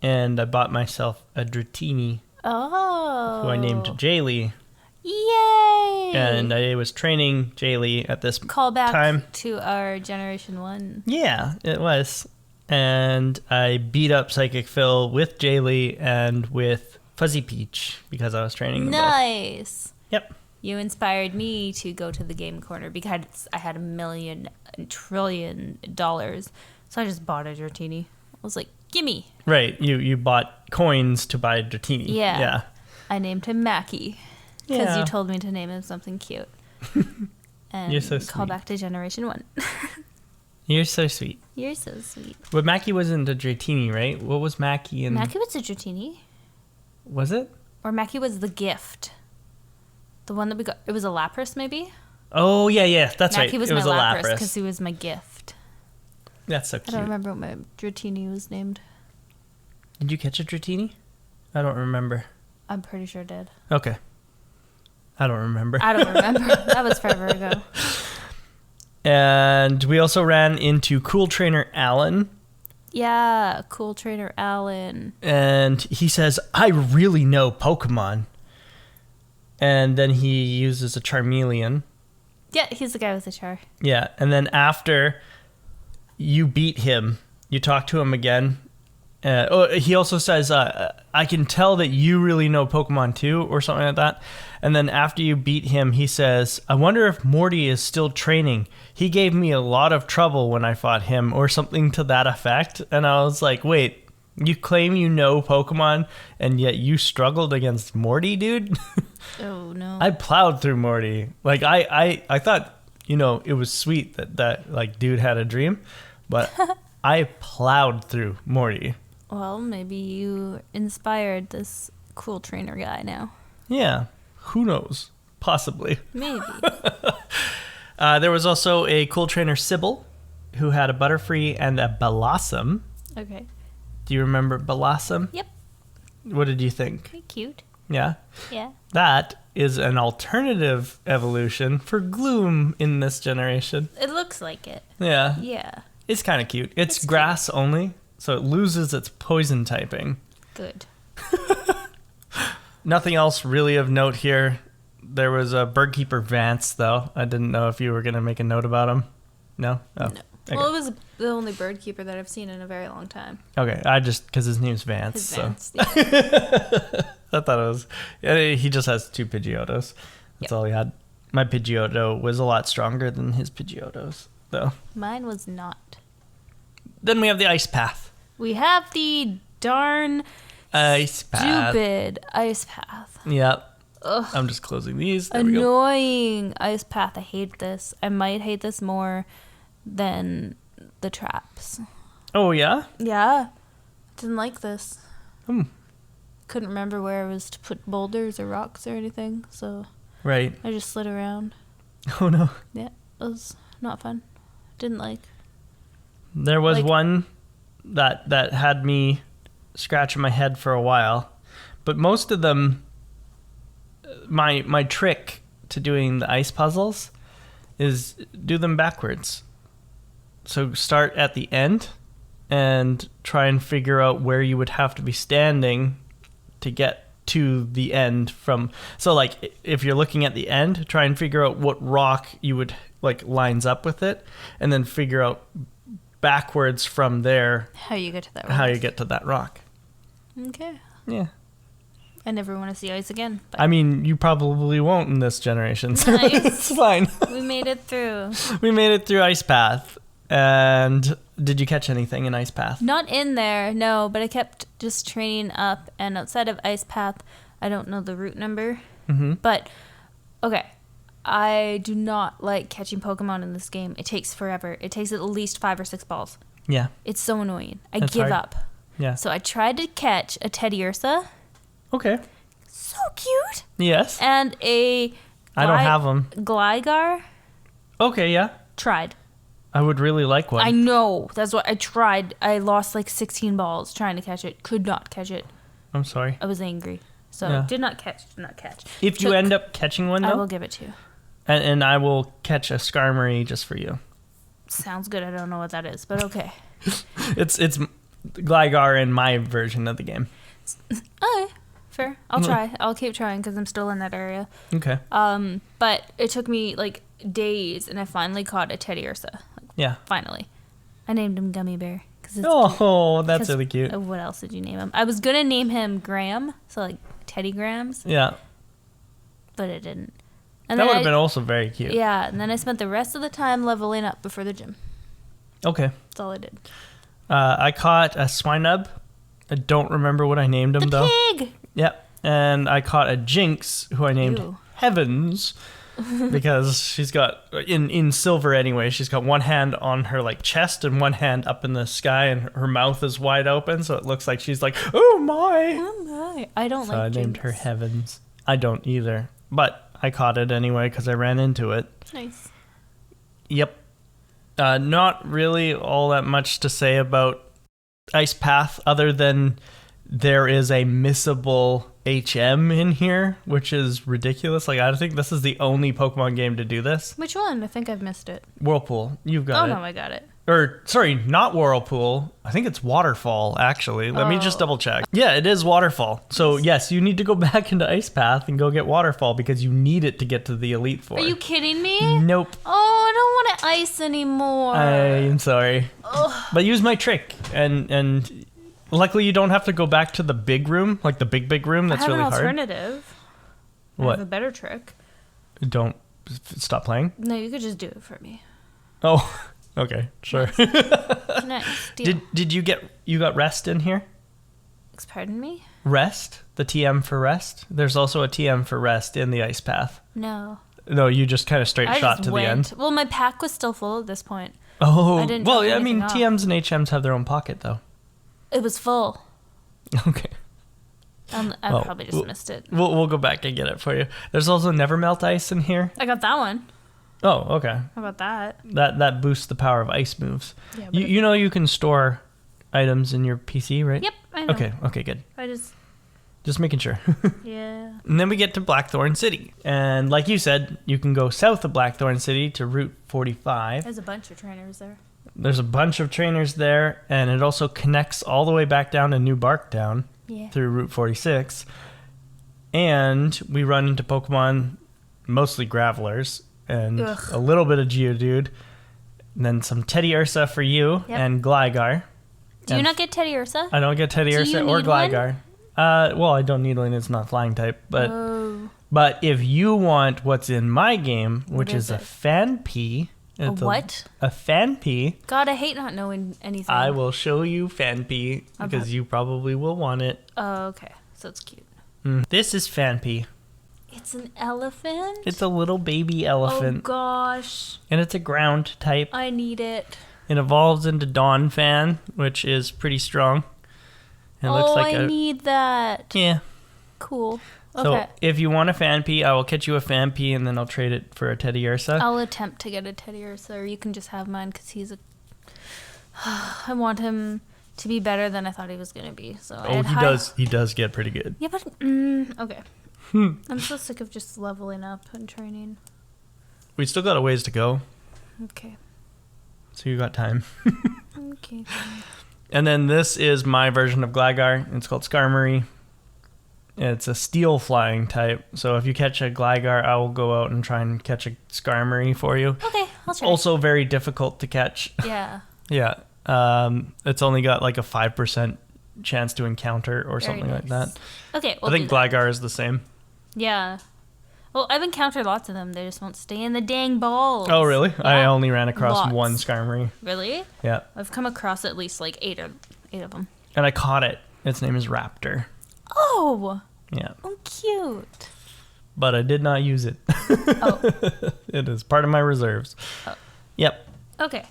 and I bought myself a Dratini. Oh. Who I named Jaylee. Yay! And I was training Jaylee at this Call back time. to our Generation 1. Yeah, it was. And I beat up Psychic Phil with Jaylee and with Fuzzy Peach because I was training them Nice. both. Yep. You inspired me to go to the game corner because I had $1 million trillion. So I just bought a Dratini. I was like, gimme. Right. You bought coins to buy Dratini. Yeah. Yeah. I named him Mackie because Yeah. you told me to name him something cute. And You're so call sweet. back to Generation 1. You're so sweet. You're so sweet. But Mackie wasn't a Dratini, right? What was Mackie in? Mackie was a Dratini. Was it? Or Mackie was the gift. The one that we got. It was a Lapras, maybe? Oh, yeah. That's right. Mackie was it was my a Lapras Lapras. because he was my gift. That's so I cute. don't remember what my Dratini was named. Did you catch a Dratini? I don't remember. I'm pretty sure I did. Okay. I don't remember. I don't remember. That was forever ago. And we also ran into Cool Trainer Alan. Yeah, cool trainer Alan. And he says, I really know Pokemon. and then he uses a Charmeleon. Yeah, he's the guy with the char. Yeah, and then after you beat him, you talk to him again. He also says, I can tell that you really know Pokemon too, or something like that. And then after you beat him, he says, I wonder if Morty is still training. He gave me a lot of trouble when I fought him, or something to that effect. And I was like, wait, you claim you know Pokemon, and yet you struggled against Morty, dude? Oh, no. I plowed through Morty. Like, I thought, it was sweet that like, dude had a dream, but I plowed through Morty. Well, maybe you inspired this cool trainer guy now. Yeah, who knows? Possibly. Maybe. There was also a cool trainer, Sybil, who had a Butterfree and a Blossom. Okay. Do you remember Blossom? Yep. What did you think? Pretty cute. Yeah? Yeah. That is an alternative evolution for Gloom in this generation. It looks like it. Yeah. Yeah. It's kind of cute. It's grass only, so it loses its poison typing. Good. Nothing else really of note here. There was a Birdkeeper Vance, though. I didn't know if you were going to make a note about him. No? Oh. No. Okay. Well, it was the only bird keeper that I've seen in a very long time. Okay, because his name's Vance. His so. Vance, yeah. I thought it was... He just has 2 Pidgeotos. That's all he had. My Pidgeotto was a lot stronger than his Pidgeotos, though. Mine was not. Then we have the Ice Path. We have the darn Ice Path. stupid ice path. Yep. Ugh. I'm just closing these. There we go. Annoying ice path. I hate this. I might hate this more than the traps. Oh, yeah? Yeah. Didn't like this. Hmm. Couldn't remember where I was to put boulders or rocks or anything, so Right. I just slid around. Oh, no. Yeah, it was not fun. Didn't like. There was Like- one that had me scratching my head for a while. But most of them, my trick to doing the ice puzzles is do them backwards. So start at the end and try and figure out where you would have to be standing to get to the end from. So like if you're looking at the end, try and figure out what rock you would like lines up with it, and then figure out backwards from there How you get to that rock. how you get to that rock. Okay. Yeah. I never want to see ice again. But I mean, you probably won't in this generation. So Nice. it's fine. we made it through. We made it through Ice Path. And did you catch anything in Ice Path? Not in there, no, but I kept just training up, and outside of Ice Path, I don't know the route number. Mm-hmm. But, okay, I do not like catching Pokemon in this game. It takes forever. It takes at least 5 or 6 balls. Yeah. It's so annoying. I That's give hard. up. Yeah. So I tried to catch a Teddiursa. Okay. So cute. Yes. And a I don't have them. Gligar. Okay, yeah. Tried. I would really like one. I know. That's what I tried. I lost like 16 balls trying to catch it. Could not catch it. I'm sorry. I was angry. So Yeah. did not catch. Did not catch. If you end up catching one, I though, will give it to you. and I will catch a Skarmory just for you. Sounds good. I don't know what that is, but okay. It's Gligar in my version of the game. Okay. Fair. I'll Mhm. try. I'll keep trying because I'm still in that area. Okay. But it took me like days, and I finally caught a Teddiursa. Like, Yeah. finally. I named him Gummy Bear. Cause it's Oh, that's 'cause- really cute. What else did you name him? I was going to name him Graham, so like Teddy Grahams, Yeah. but it didn't. And That then would have been also very cute. Yeah, and then I spent the rest of the time leveling up before the gym. Okay. That's all I did. I caught a Swinub. I don't remember what I named him, The though. pig! Yep. And I caught a Jinx, who I named Ew. Heavens, because she's got, in silver anyway, she's got one hand on her like chest and one hand up in the sky, and her mouth is wide open, so it looks like she's like, oh my! Oh my. I don't So like I named Jinx. her Heavens. I don't either. But I caught it anyway because I ran into it. Nice. Yep. Not really all that much to say about Ice Path other than there is a missable HM in here, which is ridiculous. Like, I think this is the only Pokemon game to do this. Which one? I think I've missed it. Whirlpool, you've got Oh it. no, I got it. Or, sorry, not Whirlpool. I think it's Waterfall, actually. Let me just double check. Yeah, it is Waterfall. So, yes, you need to go back into Ice Path and go get Waterfall because you need it to get to the Elite Four. Are you kidding me? Nope. Oh, I don't want to ice anymore. I'm sorry. Ugh. But use my trick. And luckily you don't have to go back to the big room, like the big room that's really hard. I have an alternative. What? I have a better trick. Don't stop playing? No, you could just do it for me. Oh, okay, sure. Nice. Deal. Did you got rest in here? Pardon me? Rest? The TM for rest? There's also a TM for rest in the Ice Path. No. No, you just kind of straight shot to the end. Well, my pack was still full at this point. Oh, I didn't well, drop I mean, anything off. TMs and HMs have their own pocket, though. It was full. Okay. I probably just missed it. We'll go back and get it for you. There's also Never Melt Ice in here. I got that one. Oh, okay. How about that? That boosts the power of ice moves. Yeah, You know you can store items in your PC, right? Yep, I know. Okay, good. I just making sure. yeah. And then we get to Blackthorn City. And like you said, you can go south of Blackthorn City to Route 45. There's a bunch of trainers there. There's a bunch of trainers there, and it also connects all the way back down to New Barktown through Route 46. And we run into Pokemon, mostly Gravelers, and a little bit of Geodude. And then some Teddy Ursa for you, and Gligar. Do you not get Teddy Ursa? I don't get Teddy Ursa or Gligar. Well, I don't need one. It's not flying type. But if you want what's in my game, which is a Fanpea. A what? A Fanpea. God, I hate not knowing anything. I will show you Fanpea because you probably will want it. Oh, okay. So it's cute. This is Fanpea. It's an elephant? It's a little baby elephant. Oh, gosh. And it's a ground type. I need it. It evolves into Dawn Fan, which is pretty strong. It looks like I need that. Yeah. Cool. So Okay. if you want a Fanpea, I will catch you a Fanpea, and then I'll trade it for a Teddy Ursa. I'll attempt to get a Teddy Ursa, or you can just have mine because he's a... I want him to be better than I thought he was going to be. So He does get pretty good. Yeah, but... okay. I'm so sick of just leveling up and training. We still got a ways to go. Okay. So you got time. Okay. And then this is my version of Gligar. It's called Skarmory. It's a steel flying type. So if you catch a Gligar, I will go out and try and catch a Skarmory for you. Okay, I'll try. Also very difficult to catch. Yeah. Yeah. It's only got like a 5% chance to encounter or something like that. Okay, I think Gligar is the same. Yeah. Well, I've encountered lots of them. They just won't stay in the dang balls. Oh, really? Yeah. I only ran across one Skarmory. Really? Yeah. I've come across at least like eight of them. And I caught it. Its name is Raptor. Oh. Yeah. Oh, cute. But I did not use it. Oh. It is part of my reserves. Oh. Yep. Okay.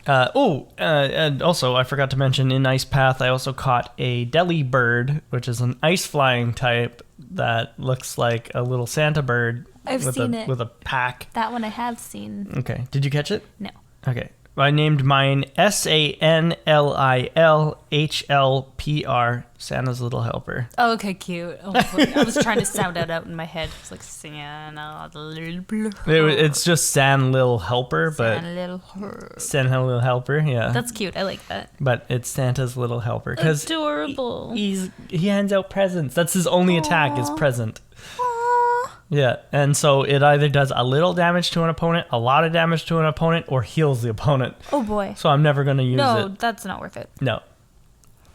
And also, I forgot to mention, in Ice Path, I also caught a Delibird, which is an ice flying type that looks like a little Santa bird. I've seen it. With a pack. That one I have seen. Okay. Did you catch it? No. Okay. I named mine SANLILHLPR, Santa's Little Helper. Oh, okay, cute. Oh, I was trying to sound it out in my head. It's like Santa Little. It's just San Lil Helper, but Santa Little Helper, yeah. That's cute. I like that. But it's Santa's Little Helper because adorable. He hands out presents. That's his only attack is present. Aww. Yeah, and so it either does a little damage to an opponent, a lot of damage to an opponent, or heals the opponent. Oh boy. So I'm never going to use it. No, that's not worth it. No.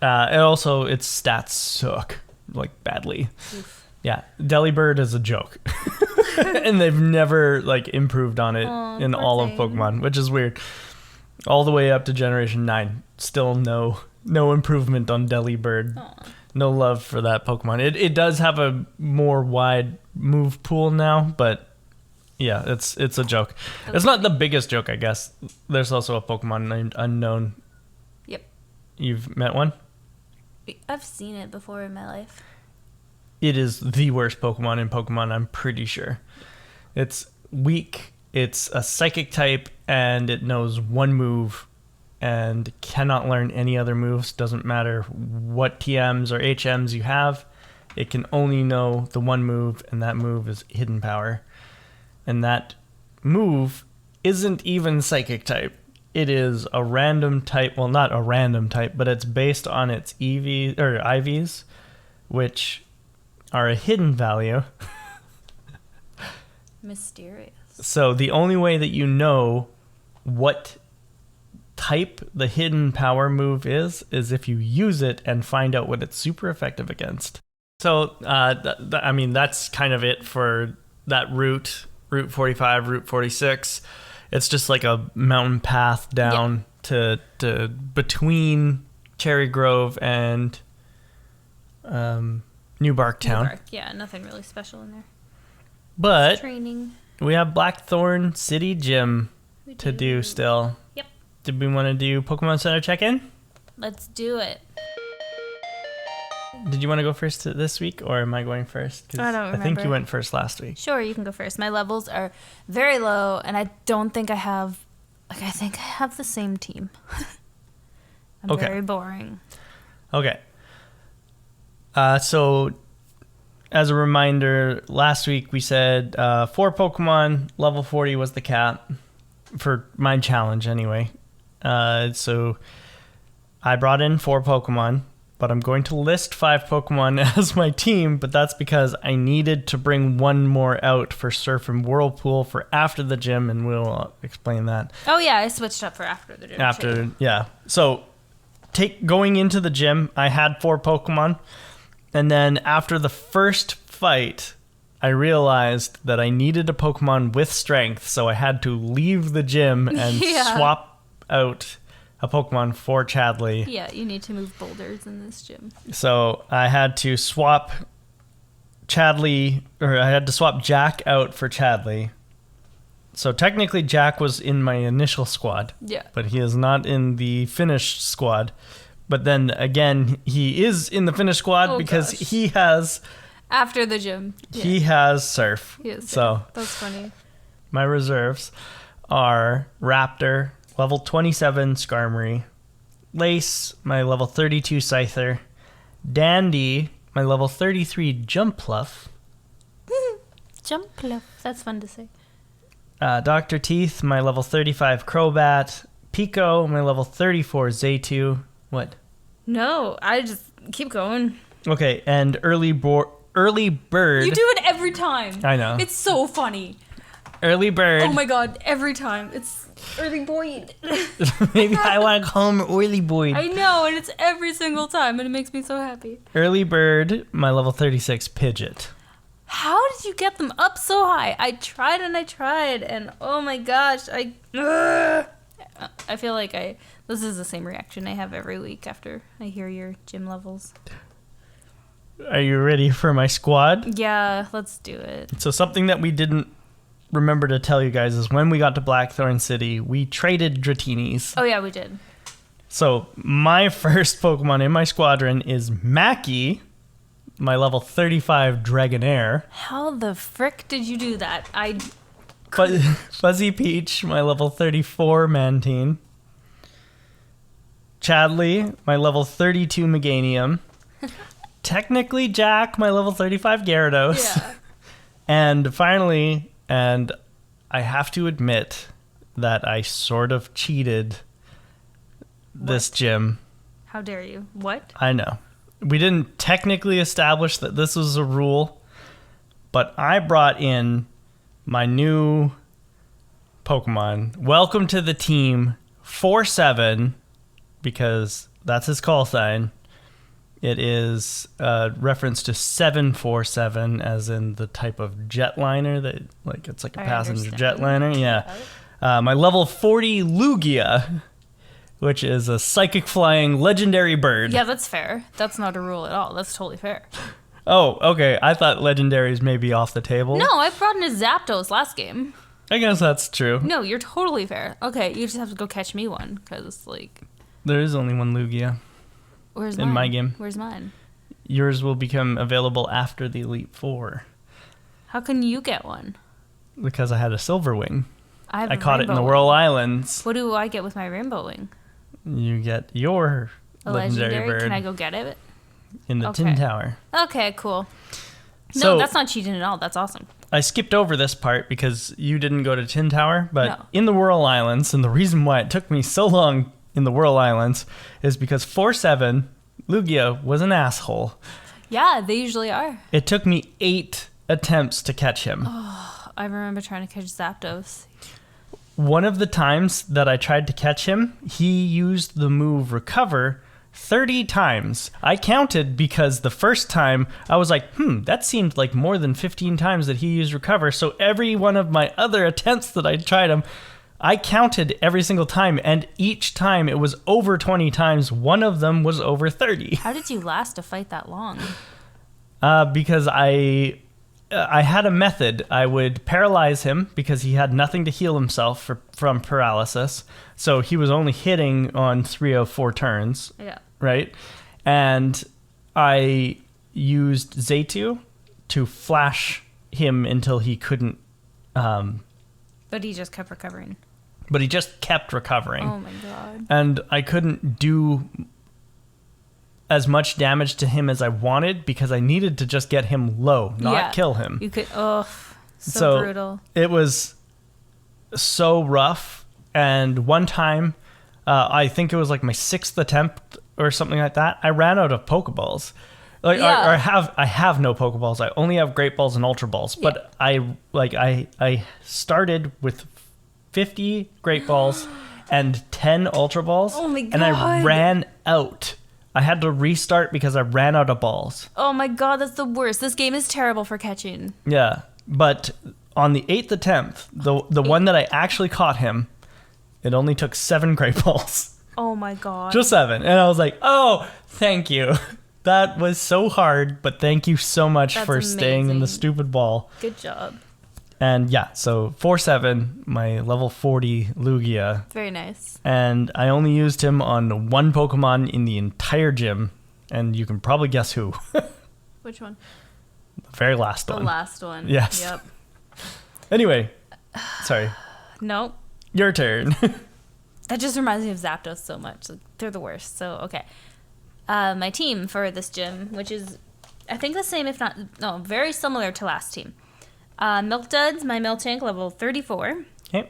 And also, its stats suck, like, badly. Oof. Yeah, Delibird is a joke. And they've never, like, improved on it in all of Pokemon, which is weird. All the way up to Generation 9. Still no improvement on Delibird. Aww. No love for that Pokemon. It does have a more wide move pool now, but yeah, it's a joke. It's not the biggest joke, I guess. There's also a Pokemon named Unknown. Yep. You've met one? I've seen it before in my life. It is the worst Pokemon in Pokemon, I'm pretty sure. It's weak, it's a psychic type, and it knows one move and cannot learn any other moves. Doesn't matter what TMs or HMs you have. It can only know the one move, and that move is Hidden Power. And that move isn't even Psychic type. it is a random type. Well, not a random type, but it's based on its EV or IVs, which are a hidden value. Mysterious. So the only way that you know what type the hidden power move is if you use it and find out what it's super effective against. So, I mean, that's kind of it for that route 45, Route 46. It's just like a mountain path down to between Cherry Grove and New Barktown. Yeah, nothing really special in there. But Training. we have Blackthorn City Gym to do still. Yep. Did we want to do Pokemon Center check-in? Let's do it. Did you want to go first this week, or am I going first? 'Cause I don't remember. I think you went first last week. Sure, you can go first. My levels are very low, and I don't think I have... Like, I think I have the same team. I'm Okay. very boring. Okay. So, as a reminder, last week we said 4 Pokemon, level 40 was the cap for my challenge anyway. So, I brought in 4 Pokemon, but I'm going to list 5 Pokemon as my team, but that's because I needed to bring one more out for Surf and Whirlpool for after the gym, and we'll explain that. Oh, yeah, I switched up for after the gym. too. Yeah. So, going into the gym, I had 4 Pokemon, and then after the first fight, I realized that I needed a Pokemon with strength, so I had to leave the gym and swap out a Pokemon for Chadley. Yeah, you need to move boulders in this gym. So I had to swap Chadley, or I had to swap Jack out for Chadley. So technically Jack was in my initial squad. Yeah. But he is not in the finished squad. But then again, he is in the finished squad because he has... After the gym. He has Surf. He has Surf. So that's funny. My reserves are Raptor, level 27 Skarmory, Lace, my level 32 Scyther, Dandy, my level 33 Jumpluff, Jumpluff, that's fun to say. Dr. Teeth, my level 35 Crobat, Pico, my level 34 Zaytu. What? No, I just keep going. Okay, and Early Bird. You do it every time. I know. It's so funny. Early Bird. Oh my god, every time. It's Early Boyd. Maybe I want to call him Early Boyd. I know, and it's every single time, and it makes me so happy. Early Bird, my level 36 Pidgeot. How did you get them up so high? I tried, and oh my gosh, I feel like this is the same reaction I have every week after I hear your gym levels. Are you ready for my squad? Yeah, let's do it. So something that we didn't remember to tell you guys is when we got to Blackthorn City, we traded Dratinis. Oh yeah, we did. So my first Pokemon in my squadron is Mackie, my level 35 Dragonair. How the frick did you do that? Fuzzy Peach, my level 34 Mantine. Chadley, my level 32 Meganium. Technically Jack, my level 35 Gyarados. Yeah. And finally, and I have to admit that I sort of cheated this gym. How dare you? What? I know. We didn't technically establish that this was a rule, but I brought in my new Pokemon. Welcome to the team, 4-7, because that's his call sign. It is a reference to 747, as in the type of jetliner that, like, it's like a passenger jetliner. Yeah. My level 40 Lugia, which is a psychic flying legendary bird. Yeah, that's fair. That's not a rule at all. That's totally fair. Oh, okay. I thought legendaries may be off the table. No, I brought in a Zapdos last game. I guess that's true. No, you're totally fair. Okay, you just have to go catch me one, because, like... There is only one Lugia. Where's mine? In my game. Where's mine? Yours will become available after the Elite Four. How can you get one? Because I had a Silver Wing. I caught it in the Whirl Islands. What do I get with my Rainbow Wing? You get your legendary bird. Can I go get it? In the Tin Tower. Okay, cool. So, No, that's not cheating at all. That's awesome. I skipped over this part because you didn't go to Tin Tower, but No. in the Whirl Islands, and the reason why it took me so long in the Whirl Islands is because 4-7, Lugia was an asshole. Yeah, they usually are. It took me 8 attempts to catch him. I remember trying to catch Zapdos. One of the times that I tried to catch him, he used the move Recover 30 times. I counted because the first time I was like, that seemed like more than 15 times that he used Recover. So every one of my other attempts that I tried him, I counted every single time, and each time it was over 20 times. One of them was over 30. How did you last a fight that long? Because I had a method. I would paralyze him because he had nothing to heal himself from paralysis. So he was only hitting on 3 of 4 turns. Yeah. Right? And I used Zaytu to flash him until he couldn't. But he just kept recovering. But he just kept recovering. Oh my god. And I couldn't do as much damage to him as I wanted because I needed to just get him low, not kill him. You could. Oh, so brutal. It was so rough. And one time, I think it was like my 6th attempt or something like that, I ran out of Pokeballs. Like, or I have no Pokeballs. I only have Great Balls and Ultra Balls. But I started with 50 Great Balls and 10 Ultra Balls. Oh my god. And I ran out. I had to restart because I ran out of balls. Oh my god, that's the worst. This game is terrible for catching. Yeah, but on the 8th attempt, the one that I actually caught him, it only took 7 Great Balls. Oh my god. Just 7. And I was like, oh, thank you. That was so hard, but thank you so much for staying in the stupid ball. Good job. And yeah, so 4-7, my level 40 Lugia. Very nice. And I only used him on 1 Pokemon in the entire gym. And you can probably guess who. Which one? The very last one. The last one. Yes. Yep. Anyway, sorry. Nope. Your turn. That just reminds me of Zapdos so much. Like, they're the worst. So, okay. My team for this gym, which is, I think the same, if not, no, very similar to last team. Milk Duds, my Miltank, level 34. Okay.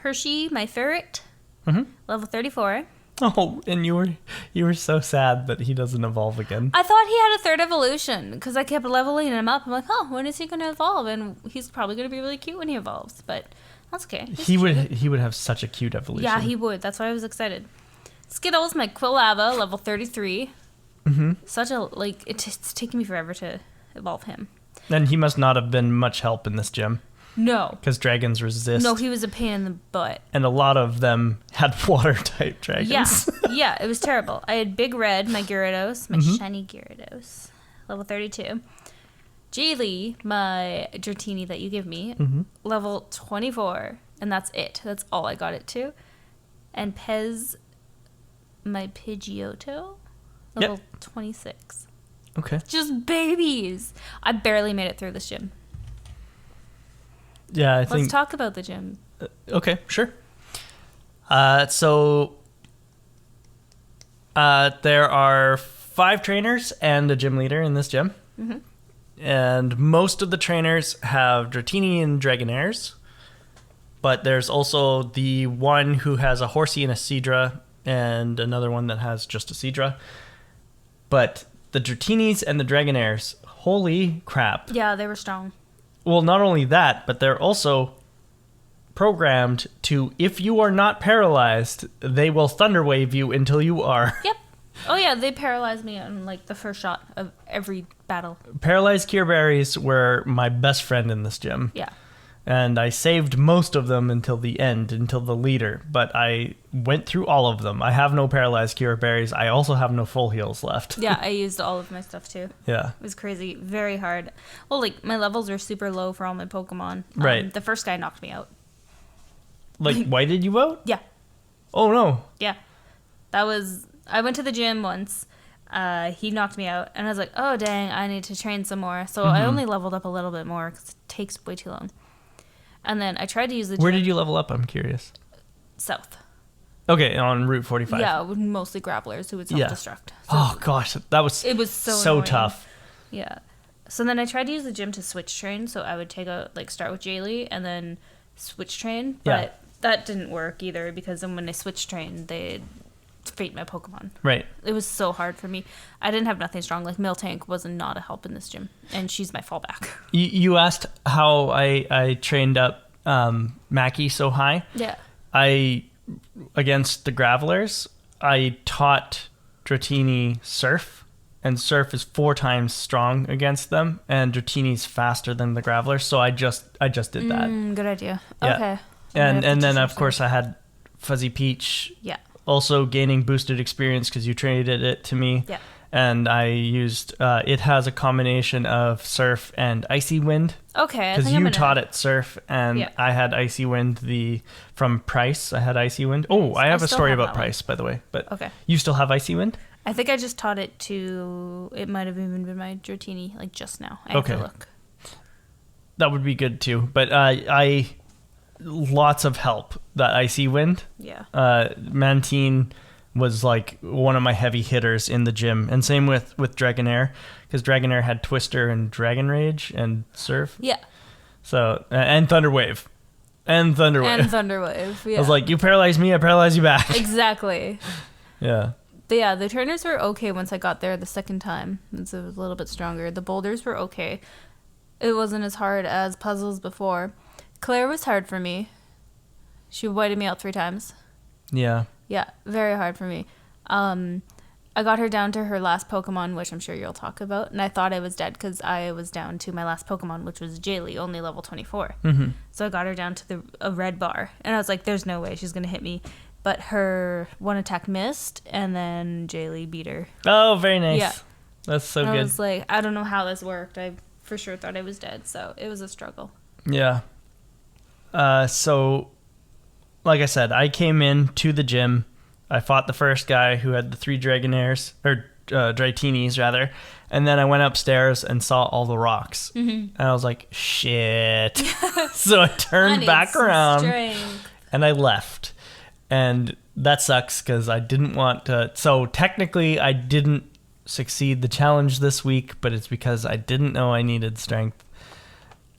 Hershey, my Ferret, level 34. Oh, and you were so sad that he doesn't evolve again. I thought he had a 3rd evolution because I kept leveling him up. I'm like, when is he going to evolve? And he's probably going to be really cute when he evolves. But that's okay. He would have such a cute evolution. Yeah, he would. That's why I was excited. Skittles, my Quilava, level 33. Such a, like, it's taking me forever to evolve him. And he must not have been much help in this gym. No. Because dragons resist. No, he was a pain in the butt. And a lot of them had water-type dragons. Yeah, yeah, it was terrible. I had Big Red, my Gyarados, my shiny Gyarados, level 32. Jaylee, my Dratini that you give me, level 24. And that's it. That's all I got it to. And Pez, my Pidgeotto, level 26. Okay. Just babies. I barely made it through this gym. Yeah, I think... Let's talk about the gym. Okay, sure. So there are 5 trainers and a gym leader in this gym. And most of the trainers have Dratini and Dragonairs. But there's also the one who has a Horsey and a Seadra, and another one that has just a Seadra. But the Dratinis and the Dragonairs, holy crap. Yeah, they were strong. Well, not only that, but they're also programmed to, if you are not paralyzed, they will Thunder Wave you until you are. Yep. Oh, yeah, they paralyzed me on, like, the first shot of every battle. Paralyzed Cure Berries were my best friend in this gym. Yeah. And I saved most of them until the end, until the leader. But I went through all of them. I have no Paralyzed Cure Berries. I also have no full heals left. Yeah, I used all of my stuff, too. Yeah. It was crazy. Very hard. Well, like, my levels were super low for all my Pokemon. Right. The first guy knocked me out. Like, why did you out? Yeah. Oh, no. Yeah. That was... I went to the gym once. He knocked me out. And I was like, oh, dang, I need to train some more. So I only leveled up a little bit more because it takes way too long. And then I tried to use the gym. Where did you level up? I'm curious. South. Okay, on Route 45. Yeah, with mostly grapplers who would self-destruct. So Oh, gosh. That was it was so annoying. tough. Yeah. So then I tried to use the gym to switch train. So I would start with Jaylee and then switch train. But that didn't work either because then when I switched train, they'd fate my Pokemon. Right. It was so hard for me. I didn't have nothing strong. Like Miltank was not a help in this gym. And she's my fallback. You asked how I trained up Mackie so high. Yeah. Against the Gravelers, I taught Dratini Surf, and Surf is 4 times strong against them, and Dratini's faster than the Gravelers, so I just did that. Good idea. Yeah. Okay. And then of course I had Fuzzy Peach. Yeah. Also gaining boosted experience because you traded it to me. Yeah. And I used it has a combination of Surf and Icy Wind. Okay. Because you taught it Surf, and I had Icy Wind from Price. I had Icy Wind. Oh, I have a story about Price, by the way. But okay. You still have Icy Wind? I think I just taught it to. It might have even been my Dratini, like just now. I have to look. That would be good too. But I lots of help. That Icy Wind. Yeah. Mantine was like one of my heavy hitters in the gym, and same with Dragonair, because Dragonair had Twister and Dragon Rage and Surf. Yeah. So and Thunderwave. Yeah. Yeah. I was like, you paralyze me, I paralyze you back. Exactly. Yeah. But yeah, the trainers were okay once I got there the second time. It was a little bit stronger. The boulders were okay. It wasn't as hard as puzzles before. Claire was hard for me. She whited me out 3 times. Yeah. Yeah, very hard for me. I got her down to her last Pokemon, which I'm sure you'll talk about, and I thought I was dead because I was down to my last Pokemon, which was Jaylee, only level 24. Mm-hmm. So I got her down to a red bar, and I was like, there's no way she's going to hit me. But her one attack missed, and then Jaylee beat her. Oh, very nice. Yeah. That's so good. I was like, I don't know how this worked. I for sure thought I was dead, so it was a struggle. Yeah. So, like I said, I came in to the gym. I fought the first guy who had the 3 Dragonairs, or Dratinis, rather. And then I went upstairs and saw all the rocks. Mm-hmm. And I was like, shit. So I turned back around and I left. And that sucks because I didn't want to. So technically, I didn't succeed the challenge this week, but it's because I didn't know I needed strength.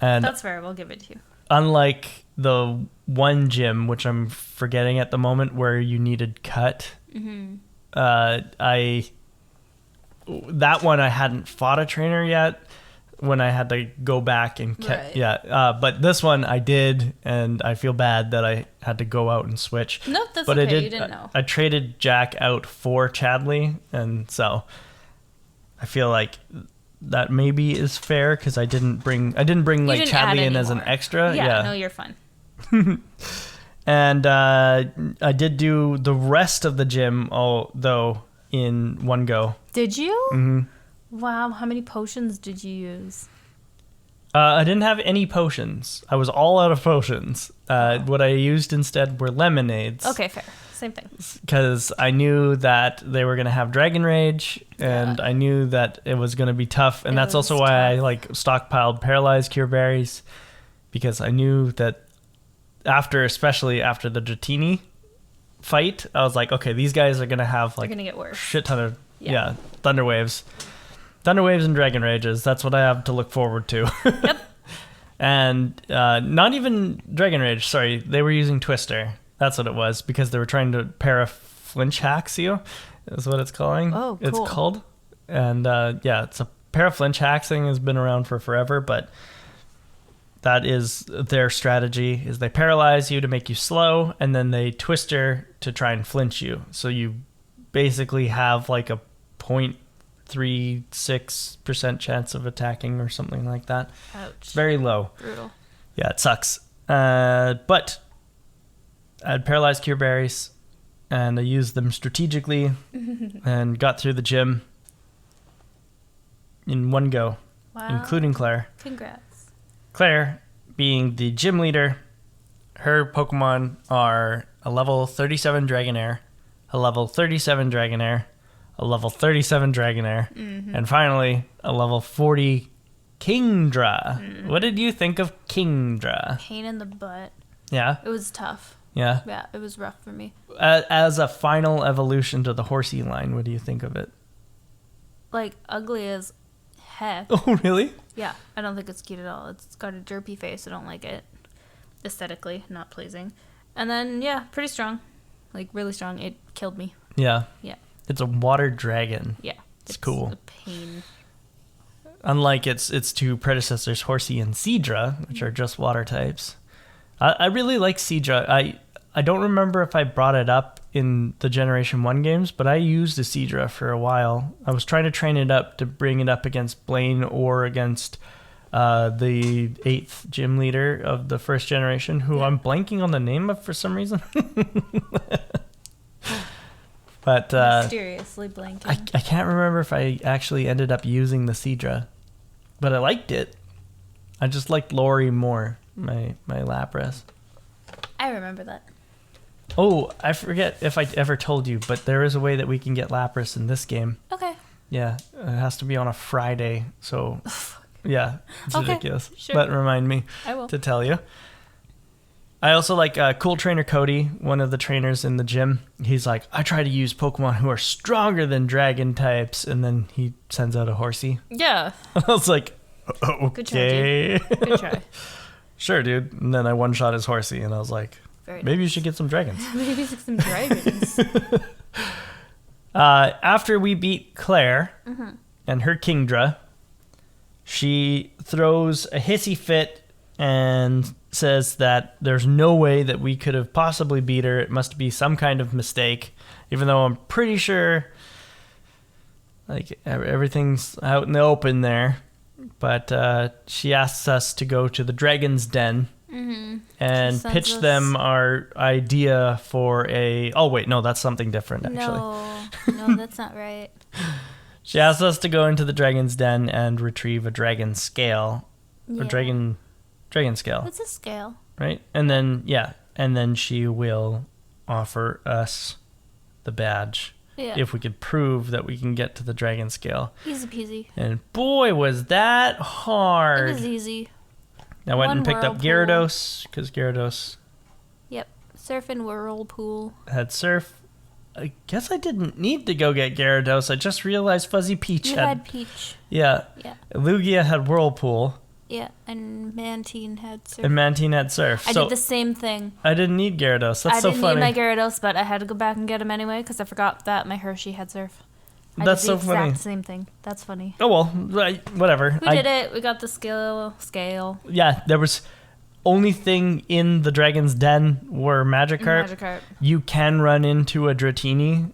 And that's fair. We'll give it to you. Unlike the one gym, which I'm forgetting at the moment, where you needed cut, mm-hmm. That one I hadn't fought a trainer yet when I had to go back and but this one I did, and I feel bad that I had to go out and switch. No, that's but okay. You didn't know. I traded Jack out for Chadley, and so I feel like that maybe is fair because I didn't bring like Chadley in as an extra. Yeah, no, you're fine. And I did do the rest of the gym, though, in one go. Did you? Mm-hmm. Wow, how many potions did you use? I didn't have any potions. I was all out of potions. What I used instead were lemonades. Okay, fair. Same thing. Because I knew that they were going to have Dragon Rage, and I knew that it was going to be tough. And that's also why I stockpiled Paralyzed Cure Berries, because I knew that especially after the Dratini fight, I was like, okay, these guys are going to have they're going to get worse. Shit ton of Thunder Waves. Thunder Waves and Dragon Rages. That's what I have to look forward to. Yep. And not even Dragon Rage. Sorry, they were using Twister. That's what it was, because they were trying to Paraflinch Hacks you, is what it's calling. Oh, cool. It's called. And it's a Paraflinch Haxing has been around for forever, but that is their strategy, is they paralyze you to make you slow, and then they Twister to try and flinch you. So you basically have like a 0.36% chance of attacking or something like that. Ouch. It's very low. Brutal. Yeah, it sucks. But I had Paralyzed Cure Berries, and I used them strategically and got through the gym in one go, including Claire. Congrats. Claire, being the gym leader, her Pokemon are a level 37 Dragonair, a level 37 Dragonair, a level 37 Dragonair, and finally a level 40 Kingdra. What did you think of Kingdra? Pain in the butt. Yeah? It was tough. Yeah? Yeah, it was rough for me. As a final evolution to the Horsey line, what do you think of it? Like, ugly as heck. Oh, really? Yeah, I don't think it's cute at all. It's got a derpy face. I don't like it. Aesthetically, not pleasing. And then, yeah, pretty strong. Like, really strong. It killed me. Yeah. Yeah. It's a water dragon. Yeah. It's cool. A pain. Unlike its two predecessors, Horsey and Seadra, which are just water types. I really like Seadra. I don't remember if I brought it up in the Generation 1 games, but I used a Seadra for a while. I was trying to train it up to bring it up against Blaine or against the 8th gym leader of the first generation, who I'm blanking on the name of for some reason. But mysteriously blanking. I can't remember if I actually ended up using the Seadra, but I liked it. I just liked Lori more, my Lapras. I remember that. Oh, I forget if I ever told you, but there is a way that we can get Lapras in this game. Okay. Yeah, it has to be on a Friday, so yeah, it's ridiculous. Sure. But remind me I will. to tell you. I also like Cool Trainer Cody, one of the trainers in the gym. He's like, I try to use Pokemon who are stronger than dragon types, and then he sends out a Horsey. Yeah. I was like, okay. Good try, dude. Good try. Sure, dude. And then I one-shot his Horsey, and I was like, maybe you should get some dragons. Maybe some dragons. After we beat Claire and her Kingdra, she throws a hissy fit and says that there's no way that we could have possibly beat her. It must be some kind of mistake, even though I'm pretty sure like everything's out in the open there. But she asks us to go to the Dragon's Den and pitch them our idea for a... Oh, wait, no, that's something different, actually. No, that's not right. She asks us to go into the Dragon's Den and retrieve a dragon scale. Yeah. Or dragon scale. What's a scale? Right? And then she will offer us the badge. Yeah. If we could prove that we can get to the dragon scale. Easy peasy. And boy, was that hard. It was easy. I went and picked up Gyarados, because Gyarados... Yep. Surf and Whirlpool. Had Surf. I guess I didn't need to go get Gyarados. I just realized Fuzzy Peach had Peach. Yeah. Yeah. Lugia had Whirlpool. Yeah, and Mantine had Surf. And Mantine had Surf. I did the same thing. I didn't need Gyarados. That's so funny. I didn't need my Gyarados, but I had to go back and get him anyway because I forgot that my Hershey had Surf. That's so funny. Exact same thing. That's funny. Oh well, right, whatever. We did it. We got the scale. Yeah, there was only thing in the Dragon's Den were Magikarp. You can run into a Dratini,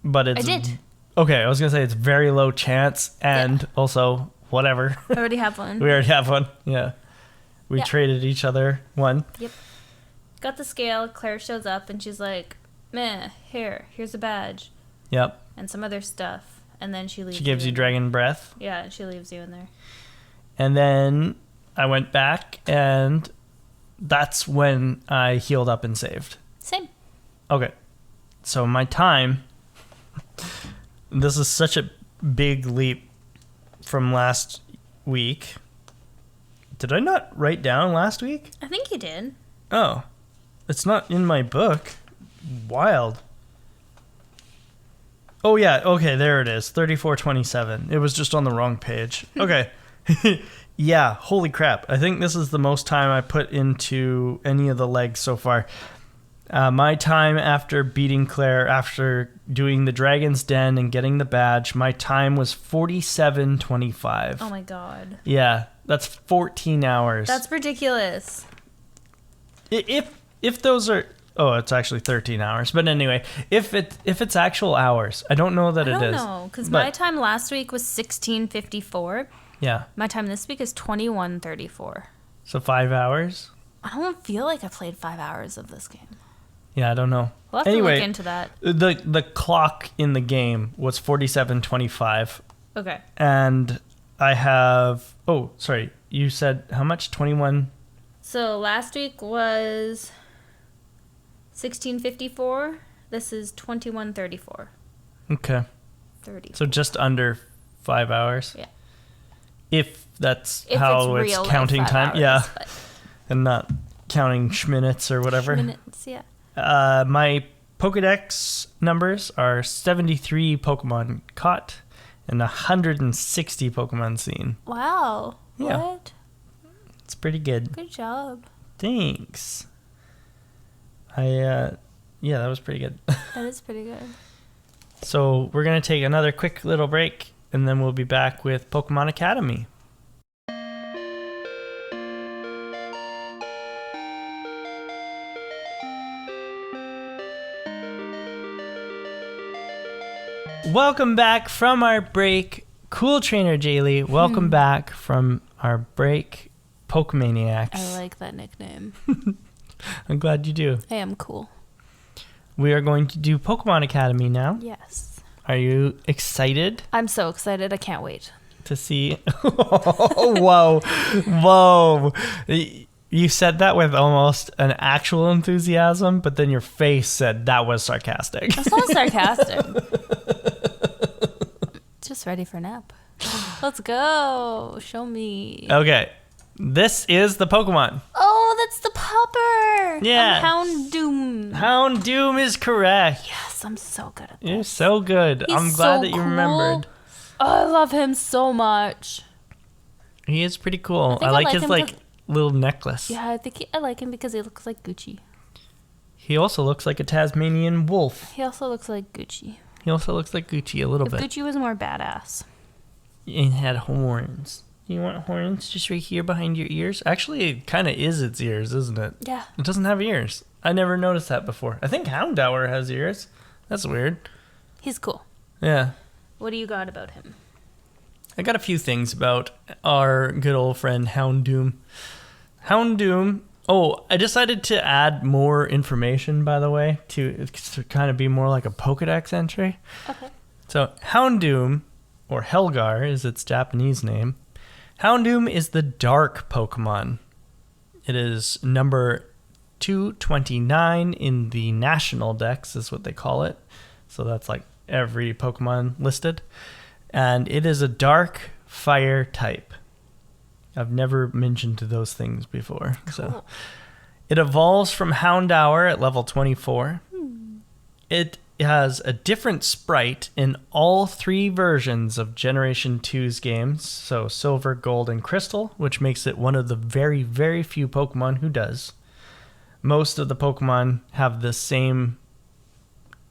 but it's... I did. Okay, I was gonna say it's very low chance, and also whatever. I already have one. We already have one. Yeah, we traded each other one. Yep. Got the scale. Claire shows up and she's like, "Meh, here's a badge." Yep. And some other stuff, and then she leaves. She gives you Dragon Breath. Yeah, and she leaves you in there. And then I went back, and that's when I healed up and saved. Same. Okay. So my time... This is such a big leap from last week. Did I not write down last week? I think you did. Oh. It's not in my book. Wild. Oh, yeah. Okay, there it is. 3427. It was just on the wrong page. Okay. Yeah, holy crap. I think this is the most time I put into any of the legs so far. My time after beating Claire, after doing the Dragon's Den and getting the badge, my time was 47:25. Oh my god. Yeah, that's 14 hours. That's ridiculous. If those are... Oh, it's actually 13 hours. But anyway, if it's actual hours, I don't know that it is. I don't know, because my time last week was 16:54. Yeah. My time this week is 21:34. So 5 hours? I don't feel like I played 5 hours of this game. Yeah, I don't know. We'll have to look into that. The clock in the game was 47:25. Okay. And I have... Oh, sorry. You said how much? 21? So last week was 16:54. This is 21:34. Okay. 30. So just under 5 hours? Yeah. If how it's counting time. Hours, yeah. But... And not counting schminutes or whatever. Schminutes, yeah. My Pokedex numbers are 73 Pokemon caught and 160 Pokemon seen. Wow. Yeah. What? It's pretty good. Good job. Thanks. Yeah, that was pretty good. That is pretty good. So we're going to take another quick little break, and then we'll be back with Pokemon Academy. Welcome back from our break. Cool Trainer Jaylee, welcome back from our break, Pokemaniacs. I like that nickname. I'm glad you do. I am cool. We are going to do Pokemon Academy now. Yes. Are you excited I'm so excited. I can't wait. to see? Whoa. Whoa. You said that with almost an actual enthusiasm, but then your face said that was sarcastic. That's not sarcastic. Just ready for a nap. Let's go. Show me. Okay. This is the Pokemon. Oh, that's the popper. Yeah. Houndoom. Houndoom is correct. Yes, I'm so good at this. You're so good. He's I'm glad so that you cool. remembered. Oh, I love him so much. He is pretty cool. I I like like his him like little necklace. Yeah, I like him because he looks like Gucci. He also looks like a Tasmanian wolf. He also looks like Gucci. He also looks like Gucci a little If bit. Gucci was more badass. And had horns. You want horns just right here behind your ears? Actually, it kind of is its ears, isn't it? Yeah. It doesn't have ears. I never noticed that before. I think Houndour has ears. That's weird. He's cool. Yeah. What do you got about him? I got a few things about our good old friend Houndoom. Houndoom. Oh, I decided to add more information, by the way, to kind of be more like a Pokedex entry. Okay. So Houndoom, or Helgar is its Japanese name. Houndoom is the dark Pokemon. It is number 229 in the National Dex, is what they call it. So that's like every Pokemon listed. And it is a dark fire type. I've never mentioned those things before. Cool. So it evolves from Houndour at level 24. It has a different sprite in all three versions of Generation 2's games. So Silver, Gold, and Crystal, which makes it one of the very, very few Pokemon who does. Most of the Pokemon have the same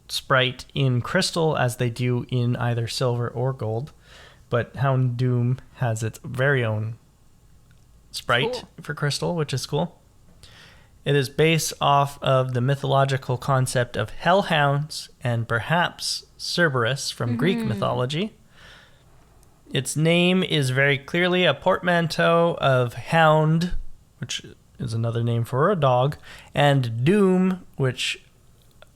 sprite in Crystal as they do in either Silver or Gold. But Houndoom has its very own sprite for Crystal, which is cool. It is based off of the mythological concept of hellhounds and perhaps Cerberus from Greek mythology. Its name is very clearly a portmanteau of hound, which is another name for a dog, and doom, which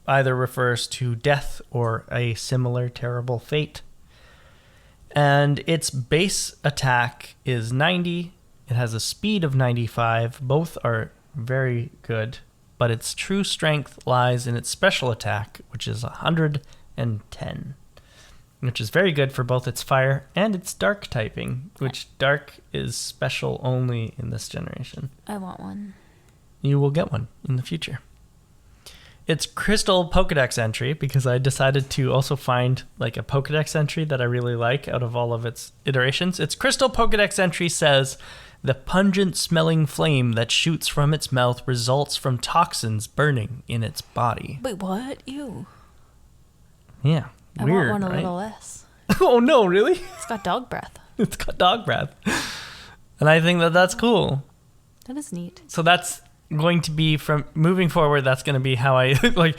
either refers to death or a similar terrible fate. And its base attack is 90. It has a speed of 95. Both are very good, but its true strength lies in its special attack, which is 110, which is very good for both its fire and its dark typing, which dark is special only in this generation. I want one. You will get one in the future. It's Crystal Pokedex entry, because I decided to also find like a Pokedex entry that I really like out of all of its iterations. Its Crystal Pokedex entry says, the pungent smelling flame that shoots from its mouth results from toxins burning in its body. Wait, what? Ew. Yeah, I weird, want one a right? little less. Oh no, really? It's got dog breath. It's got dog breath. And I think that that's cool. That is neat. So that's going to be, from moving forward, that's going to be how I, like,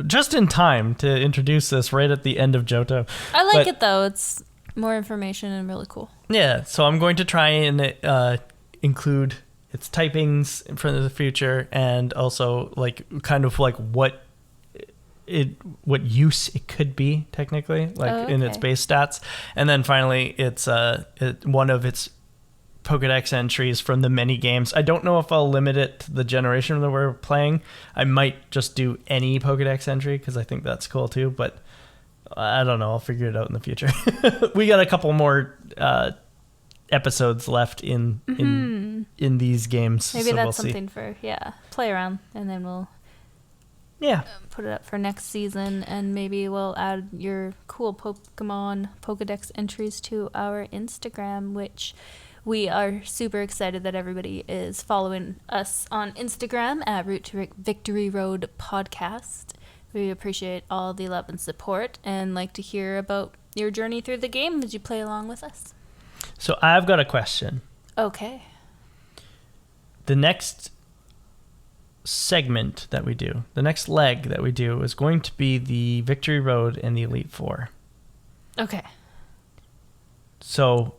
just in time to introduce this right at the end of Johto. I like But- it though. It's more information and really cool. Yeah, so I'm going to try and include its typings for the future, and also like kind of like what use it could be technically, like in its okay. base stats, and then finally it's one of its Pokedex entries from the many games. I don't know if I'll limit it to the generation that we're playing. I might just do any Pokedex entry because I think that's cool too, but I don't know. I'll figure it out in the future. We got a couple more episodes left in these games. Maybe so that's we'll see. something for play around, and then we'll Yeah. Put it up for next season, and maybe we'll add your cool Pokemon Pokedex entries to our Instagram, which we are super excited that everybody is following us on Instagram at Route to Victory Road Podcast. We appreciate all the love and support and like to hear about your journey through the game as you play along with us. So I've got a question. Okay. The next segment that we do, the next leg that we do, is going to be the Victory Road and the Elite Four. Okay. So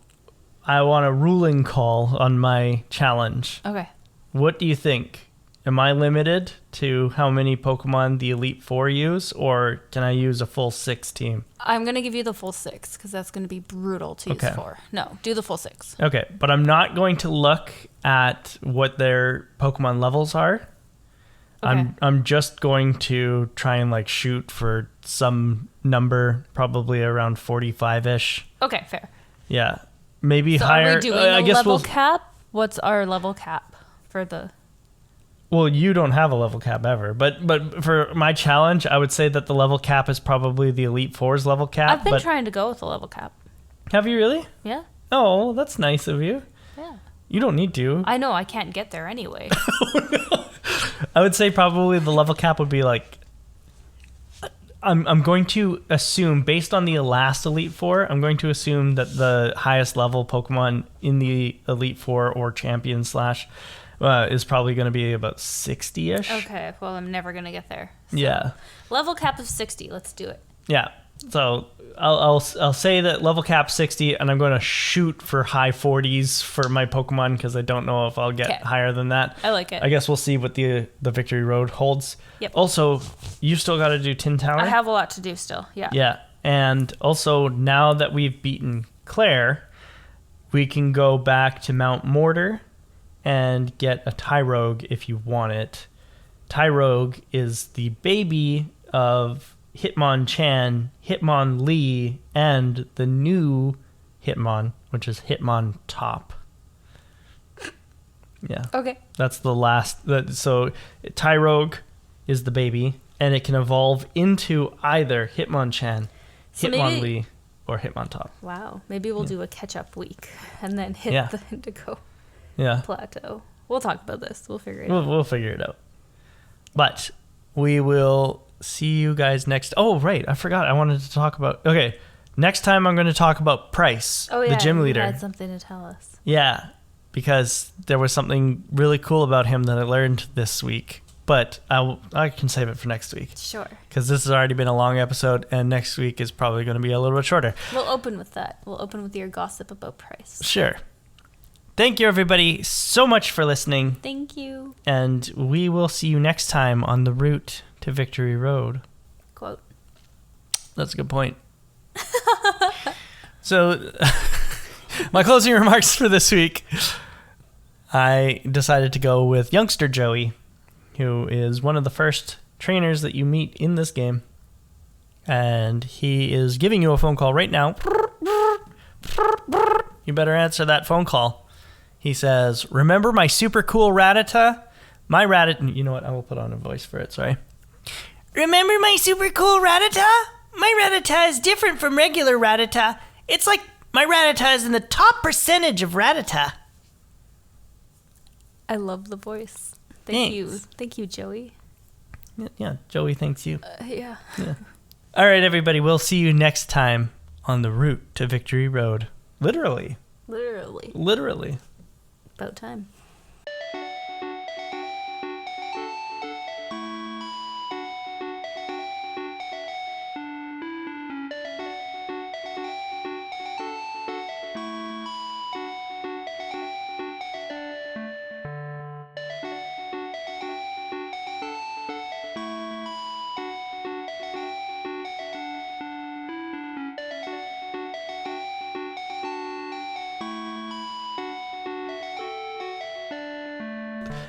I want a ruling call on my challenge. Okay. What do you think? Am I limited to how many Pokemon the Elite Four use, or can I use a full 6 team? I'm going to give you the full 6 because that's going to be brutal to use 4. No, do the full 6. Okay, but I'm not going to look at what their Pokemon levels are. Okay. I'm just going to try and like shoot for some number, probably around 45-ish. Okay, fair. Yeah, maybe So higher. are we doing I a guess level cap? What's our level cap for the... Well, you don't have a level cap ever, but for my challenge, I would say that the level cap is probably the Elite Four's level cap. I've been trying to go with a level cap. Have you really? Yeah. Oh, that's nice of you. Yeah. You don't need to. I know, I can't get there anyway. I would say probably the level cap would be like... I'm going to assume, based on the last Elite Four, I'm going to assume that the highest level Pokemon in the Elite Four or Champion Slash is probably going to be about 60-ish. Okay, well, I'm never going to get there. So. Yeah. Level cap of 60, let's do it. Yeah. So I'll say that level cap 60, and I'm going to shoot for high 40s for my Pokemon because I don't know if I'll get higher than that. I like it. I guess we'll see what the Victory Road holds. Yep. Also, you've still got to do Tin Tower. I have a lot to do still, yeah. Yeah. And also, now that we've beaten Claire, we can go back to Mount Mortar and get a Tyrogue if you want it. Tyrogue is the baby of Hitmonchan, Hitmonlee, and the new Hitmon, which is Hitmontop. Yeah. Okay. That's the last. So Tyrogue is the baby, and it can evolve into either Hitmonchan, Hitmonlee, or Hitmontop. Wow. Maybe we'll do a catch-up week and then hit the Indigo Plateau. We'll talk about this. We'll figure it out. We'll figure it out. But we will see you guys next. Oh, right. I forgot. I wanted to talk about. Okay. Next time I'm going to talk about Price, the gym leader. You had something to tell us. Yeah, because there was something really cool about him that I learned this week. But I can save it for next week. Sure. Because this has already been a long episode, and next week is probably going to be a little bit shorter. We'll open with that. We'll open with your gossip about Price. Sure. Thank you, everybody, so much for listening. Thank you. And we will see you next time on the route to Victory Road. Quote. That's a good point. So, my closing remarks for this week, I decided to go with youngster Joey, who is one of the first trainers that you meet in this game. And he is giving you a phone call right now. You better answer that phone call. He says, "Remember my super cool Rattata? My Rattata..." You know what? I will put on a voice for it, sorry. "Remember my super cool Rattata? My Rattata is different from regular Rattata. It's like my Rattata is in the top percentage of Rattata." I love the voice. Thanks. You. Thank you, Joey. Yeah, Joey thanks you. Yeah. All right, everybody. We'll see you next time on the route to Victory Road. Literally. Literally. About time.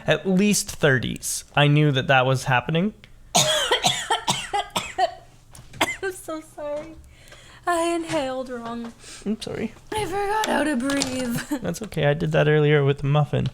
At least 30s. I knew that was happening. I'm so sorry. I inhaled wrong. I'm sorry. I forgot how to breathe. That's okay. I did that earlier with the muffin.